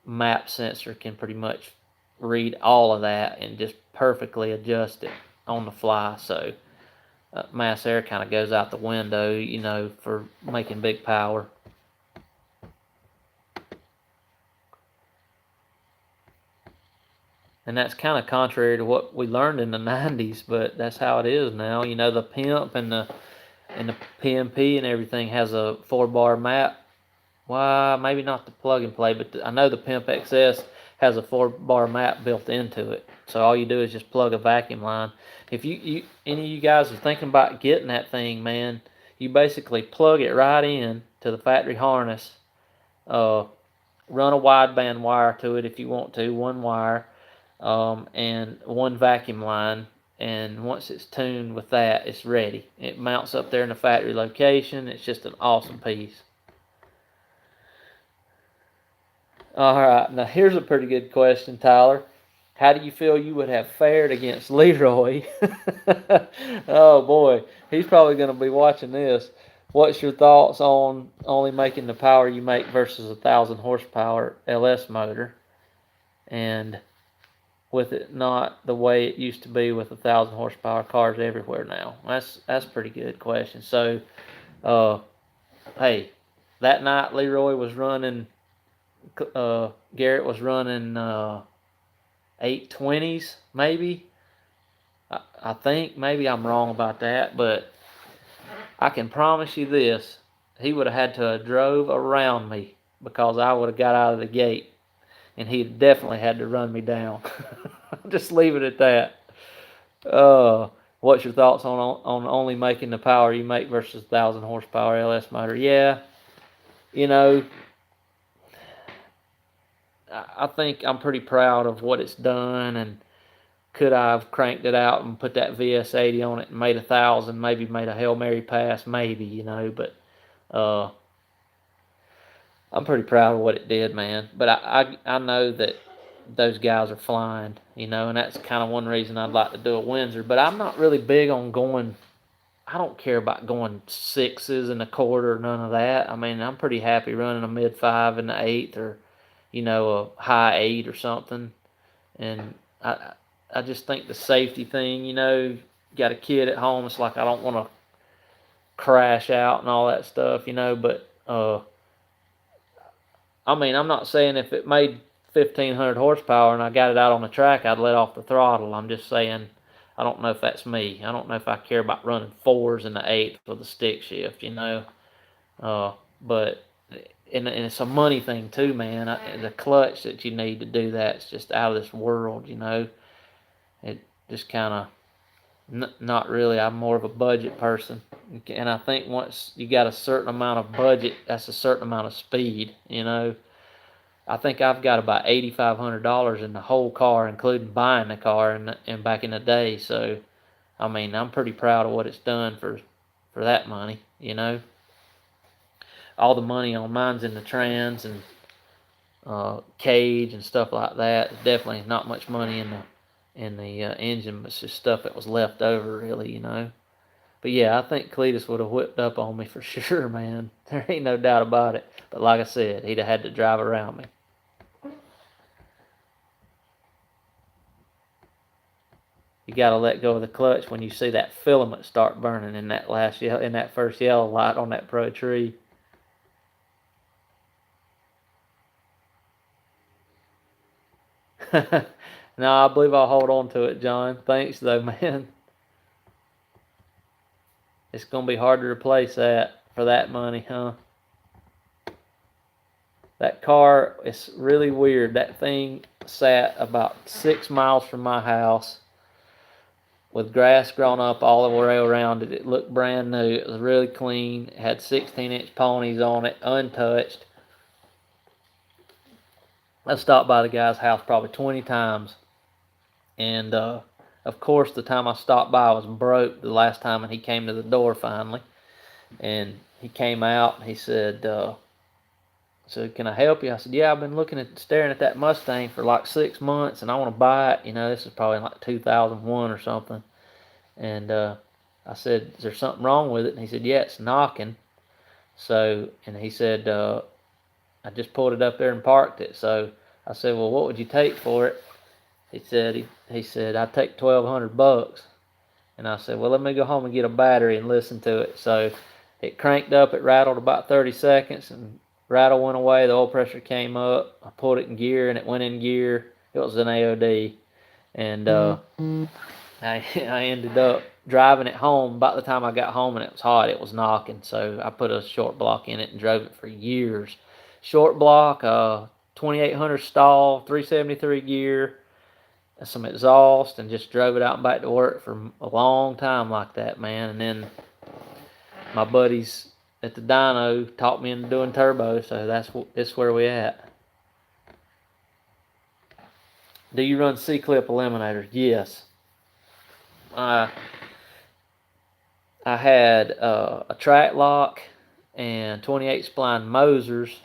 map sensor can pretty much read all of that and just perfectly adjust it on the fly. So mass air kind of goes out the window, for making big power. And that's kind of contrary to what we learned in the 90s, but that's how it is now. The pimp and the PMP and everything has a 4-bar map. Well, maybe not the plug and play, but I know the Pimp XS has a 4-bar map built into it. So all you do is just plug a vacuum line. If any of you guys are thinking about getting that thing, man, you basically plug it right in to the factory harness. Run a wideband wire to it if you want to, one wire. and one vacuum line. And once it's tuned with that, it's ready. It mounts up there in the factory location. It's just an awesome piece. All right, now here's a pretty good question, Tyler. How do you feel you would have fared against Leroy? Oh boy, he's probably going to be watching this. What's your thoughts on only making the power you make versus 1,000 horsepower LS motor, and with it not the way it used to be with 1,000 horsepower cars everywhere now? That's a pretty good question. So, hey, that night Leroy was running. Garrett was running 820s, maybe. I think maybe I'm wrong about that, but I can promise you this: he would have had to have drove around me because I would have got out of the gate, and he definitely had to run me down. Just leave it at that. What's your thoughts on only making the power you make versus 1,000 horsepower LS motor? Yeah, you know, I think I'm pretty proud of what it's done, and could I have cranked it out and put that VS80 on it and made 1,000, maybe made a Hail Mary pass, maybe, but uh, I'm pretty proud of what it did, man. But I know that those guys are flying, and that's kind of one reason I'd like to do a Windsor. But I'm not really big on going. I don't care about going 6s and a quarter, none of that. I mean, I'm pretty happy running a mid 5 and the 8th, or a high 8 or something. And I just think the safety thing, got a kid at home. It's like I don't want to crash out and all that stuff, But I mean, I'm not saying if it made 1,500 horsepower and I got it out on the track, I'd let off the throttle. I'm just saying, I don't know if that's me. I don't know if I care about running 4s in the 8th with a stick shift, But and it's a money thing too, man. The clutch that you need to do that's just out of this world, It just kind of not really. I'm more of a budget person, and I think once you got a certain amount of budget, that's a certain amount of speed, I think I've got about $8,500 in the whole car, including buying the car and back in the day. So, I mean, I'm pretty proud of what it's done for that money. All the money on mine's in the trans and cage and stuff like that. Definitely not much money in the engine, but it's just stuff that was left over, really. But yeah, I think Cletus would have whipped up on me for sure, man. There ain't no doubt about it. But like I said, he'd have had to drive around me. You gotta let go of the clutch when you see that filament start burning in that first yellow light on that Pro tree. No, I believe I'll hold on to it, John. Thanks though, man. It's gonna be hard to replace that for that money, huh? That car is really weird. That thing sat about 6 miles from my house with grass grown up all the way around it. It looked brand new. It was really clean. It had 16-inch ponies on it, untouched. I stopped by the guy's house probably 20 times. And, of course, the time I stopped by, I was broke the last time, and he came to the door finally. And he came out, and he said, can I help you? I said, yeah, I've been staring at that Mustang for like 6 months, and I want to buy it. This is probably like 2001 or something. And I said, is there something wrong with it? And he said, yeah, it's knocking. So, and he said, I just pulled it up there and parked it. So I said, well, what would you take for it? He said, I'd take $1,200. And I said, well, let me go home and get a battery and listen to it. So it cranked up, it rattled about 30 seconds, and rattle went away, the oil pressure came up. I pulled it in gear, and it went in gear. It was an AOD. And I ended up driving it home. By the time I got home and it was hot, it was knocking. So I put a short block in it and drove it for years. Short block, 2800 stall, 373 gear, some exhaust, and just drove it out and back to work for a long time like that, man. And then my buddies at the dyno taught me into doing turbo, so that's where we at. Do you run C-clip eliminators? Yes. I had a track lock and 28 spline Mosers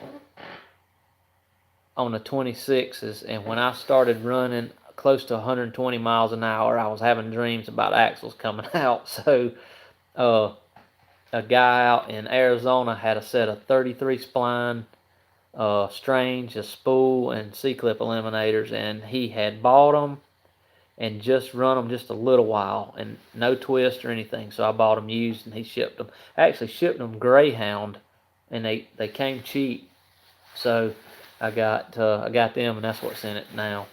on the 26s, and when I started running close to 120 miles an hour, I was having dreams about axles coming out. So a guy out in Arizona had a set of 33 spline Strange, a spool, and C-clip eliminators, and he had bought them and just run them just a little while, and no twist or anything. So I bought them used, and he shipped them. I actually shipped them Greyhound, and they came cheap. So I got them, and that's what's in it now.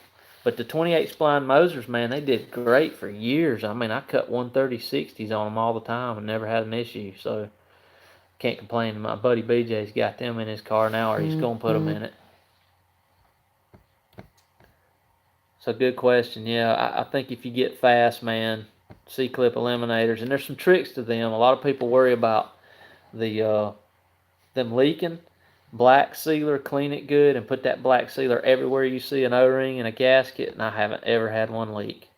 But the 28 spline Mosers, man, they did great for years. I mean, I cut 130/60s on them all the time and never had an issue. So can't complain. My buddy BJ's got them in his car now, or he's gonna put them in it. So good question. Yeah, I think if you get fast, man, C-clip eliminators, and there's some tricks to them. A lot of people worry about the them leaking. Black sealer, clean it good, and put that black sealer everywhere you see an O-ring and a gasket, and I haven't ever had one leak.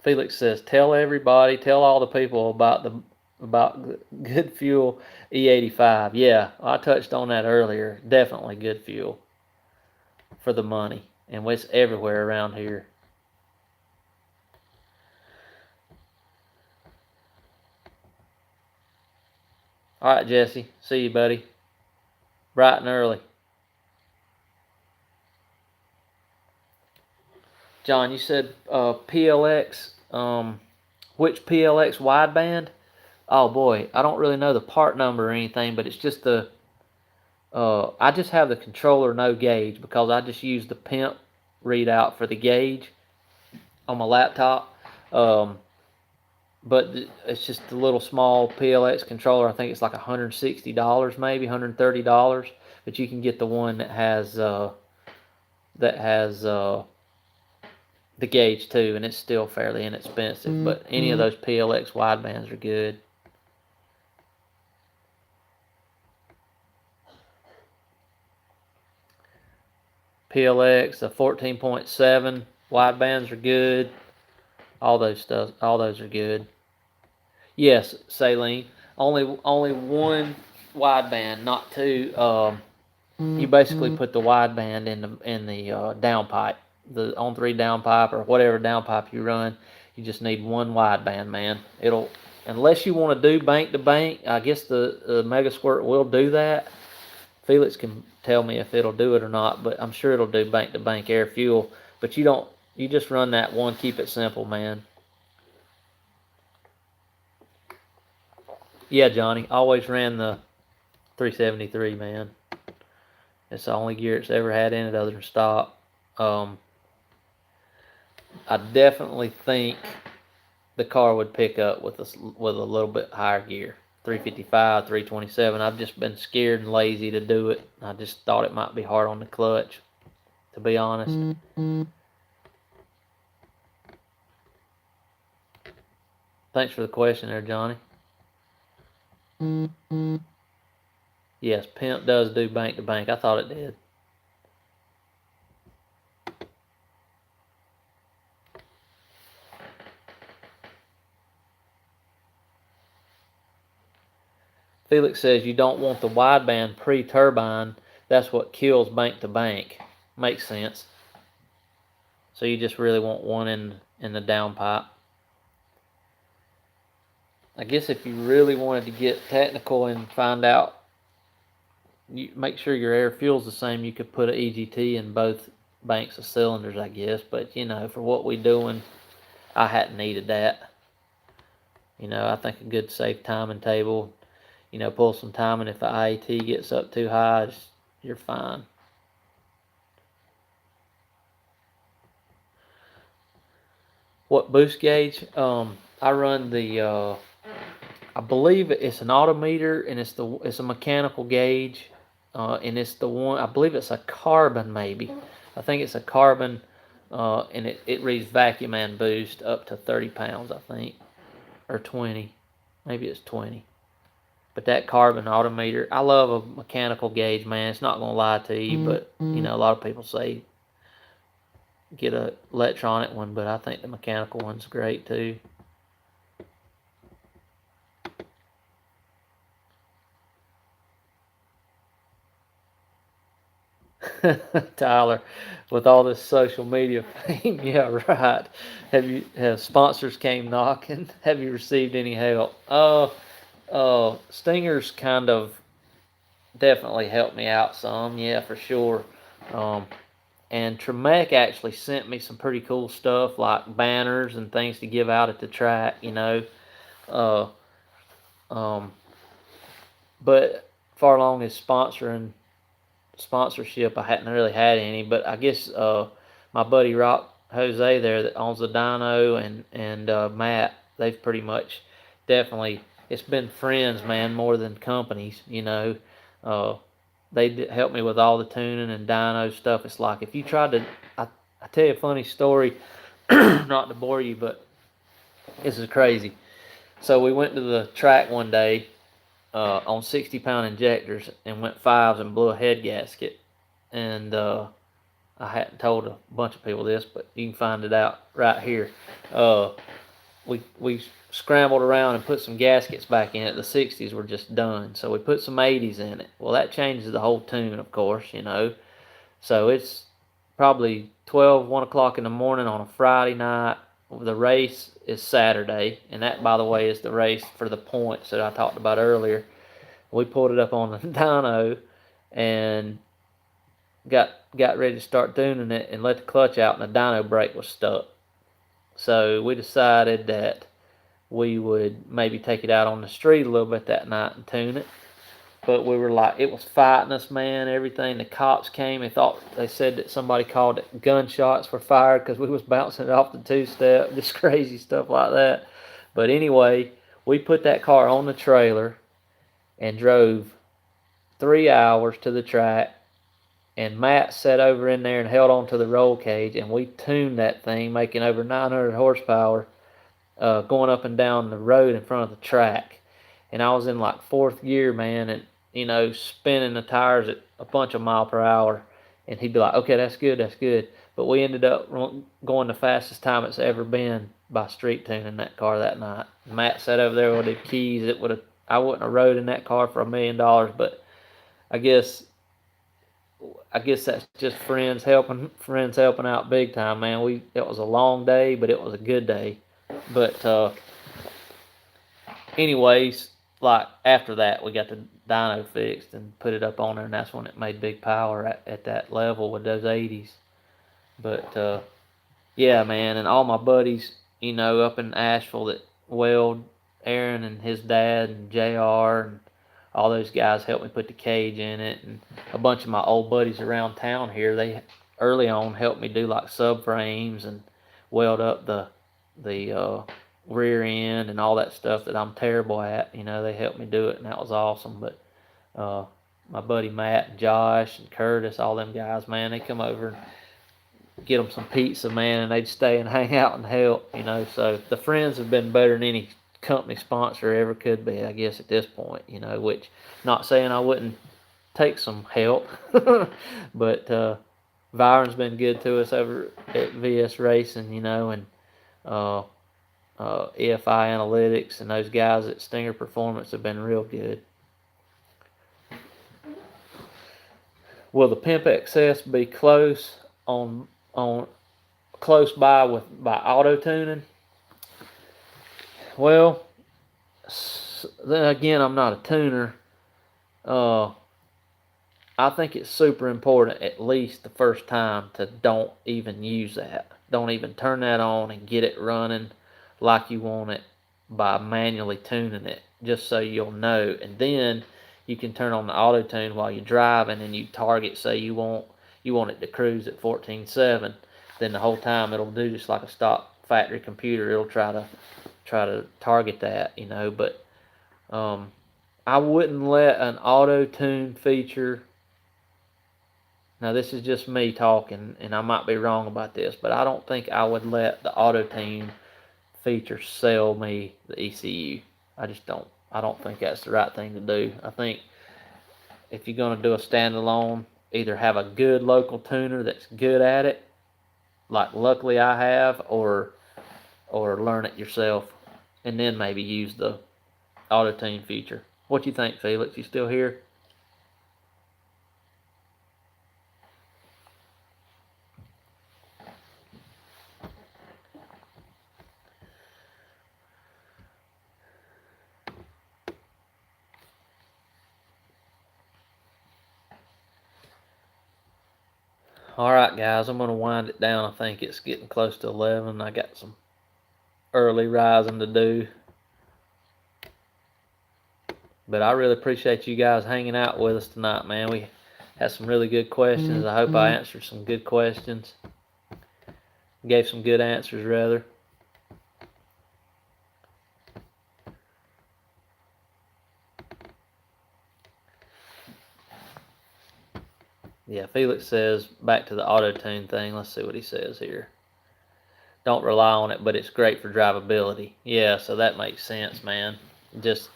Felix says, tell all the people about good fuel E85. Yeah, I touched on that earlier. Definitely good fuel for the money, and it's everywhere around here. All right, Jesse. See you, buddy. Bright and early. John, you said PLX. Which PLX wideband? Oh boy, I don't really know the part number or anything, but it's just the. I just have the controller no gauge because I just use the pimp readout for the gauge on my laptop. But it's just a little small PLX controller. I think it's like $160, maybe $130. But you can get the one that has the gauge too, and it's still fairly inexpensive. But any of those PLX widebands are good. PLX, the 14.7 widebands are good. All those are good. Yes, Saline. Only one wideband, not two. You basically put the wideband in the downpipe, the on-3 downpipe or whatever downpipe you run. You just need one wideband, man. It'll, unless you want to do bank to bank, I guess the Mega Squirt will do that. Felix can tell me if it'll do it or not, but I'm sure it'll do bank to bank air fuel. But you just run that one. Keep it simple, man. Yeah, Johnny, always ran the 373, man. It's the only gear it's ever had in it other than stock. I definitely think the car would pick up with a little bit higher gear. 355, 327. I've just been scared and lazy to do it. I just thought it might be hard on the clutch, to be honest. Thanks for the question there, Johnny. Yes, Pimp does do bank to bank. I thought it did. Felix says you don't want the wideband pre-turbine. That's what kills bank to bank. Makes sense. So you just really want one in the downpipe. I guess if you really wanted to get technical and find out, you make sure your air fuel's the same, you could put an EGT in both banks of cylinders, I guess. But for what we doing, I hadn't needed that. I think a good safe timing table, pull some timing. If the IAT gets up too high, you're fine. What boost gauge? I run the I believe it's an autometer, and it's a mechanical gauge, and it's the one, I believe it's a carbon, maybe. I think it's a carbon, and it reads vacuum and boost up to 30 pounds, I think, or 20. Maybe it's 20. But that carbon autometer, I love a mechanical gauge, man. It's not gonna lie to you, but you know, a lot of people say get a electronic one, but I think the mechanical one's great too. Tyler, with all this social media fame, yeah, right. Have sponsors came knocking? Have you received any help? Stingers kind of definitely helped me out some, yeah, for sure. Um, and Tremec actually sent me some pretty cool stuff like banners and things to give out at the track, you know. Uh, um, but far along as sponsorship, I hadn't really had any. But I guess my buddy Rock Jose there that owns the dyno and Matt, they've pretty much definitely, it's been friends, man, more than companies, you know. Uh, they helped me with all the tuning and dyno stuff. It's like if you tried to, I tell you a funny story, not to bore you, but this is crazy. So we went to the track one day on 60-pound injectors and went fives and blew a head gasket. And I hadn't told a bunch of people this, but you can find it out right here. We scrambled around and put some gaskets back in it. The 60s were just done, so we put some 80s in it. Well, that changes the whole tune, of course, you know. So it's probably 1 o'clock in the morning on a Friday night. The race is Saturday, and that, by the way, is the race for the points that I talked about earlier. We pulled it up on the dyno and got ready to start tuning it and let the clutch out, and the dyno brake was stuck. So we decided that we would maybe take it out on the street a little bit that night and tune it. But we were like, it was fighting us, man, everything. The cops came and they said that somebody called it gunshots were fired because we was bouncing it off the two-step, just crazy stuff like that. But anyway, we put that car on the trailer and drove 3 hours to the track, and Matt sat over in there and held on to the roll cage, and we tuned that thing, making over 900 horsepower, going up and down the road in front of the track. And I was in like fourth gear, man, and you know, spinning the tires at a bunch of mile per hour. And he'd be like, okay, that's good, that's good. But we ended up going the fastest time it's ever been by street tuning that car that night. Matt sat over there with the keys. I wouldn't have rode in that car for $1 million, but I guess that's just friends helping out big time, man. It was a long day, but it was a good day. But anyways, like after that, we got the dyno fixed and put it up on there, and that's when it made big power at that level with those 80s. But yeah, man, and all my buddies, you know, up in Asheville that weld, Aaron and his dad and JR and all those guys helped me put the cage in it, and a bunch of my old buddies around town here, they early on helped me do like subframes and weld up the rear end and all that stuff that I'm terrible at. You know, they helped me do it, and that was awesome. But my buddy Matt and Josh and Curtis, all them guys, man, they come over and get them some pizza, man, and they'd stay and hang out and help, you know. So the friends have been better than any company sponsor ever could be, I guess, at this point, you know, which not saying I wouldn't take some help, but Byron's been good to us over at VS Racing, you know, and EFI Analytics and those guys at Stinger Performance have been real good. Will the Pimp XS be close by auto tuning? Well, then again, I'm not a tuner. I think it's super important, at least the first time, to don't even use that. Don't even turn that on and get it running like you want it by manually tuning it, just so you'll know. And then you can turn on the auto tune while you're driving, and you target, say you want it to cruise at 14.7. Then the whole time it'll do just like a stock factory computer. It'll try to target that, you know. But I wouldn't let an auto tune feature. Now, this is just me talking, and I might be wrong about this, but I don't think I would let the auto tune feature sell me the ECU. I just don't. I don't think that's the right thing to do. I think if you're going to do a standalone, either have a good local tuner that's good at it, like luckily I have, or learn it yourself, and then maybe use the auto tune feature. What you think, Felix? You still here? All right, guys, I'm gonna wind it down. I think it's getting close to 11. I got some early rising to do. But I really appreciate you guys hanging out with us tonight, man. We had some really good questions. I hope I answered some good questions. Gave some good answers, rather. Yeah, Felix says back to the auto tune thing. Let's see what he says here. Don't rely on it, but it's great for drivability. Yeah, so that makes sense, man. Just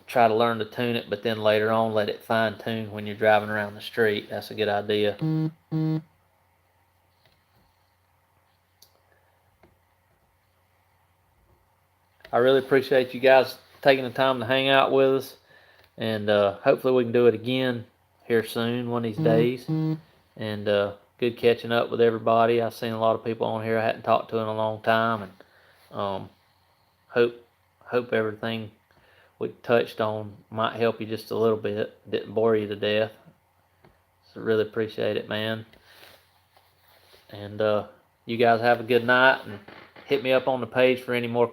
try to learn to tune it, but then later on let it fine tune when you're driving around the street. That's a good idea. I really appreciate you guys taking the time to hang out with us, and hopefully we can do it again here soon, one of these days. And good catching up with everybody. I've seen a lot of people on here I hadn't talked to in a long time, and hope everything we touched on might help you just a little bit. Didn't bore you to death. So really appreciate it, man. And you guys have a good night, and hit me up on the page for any more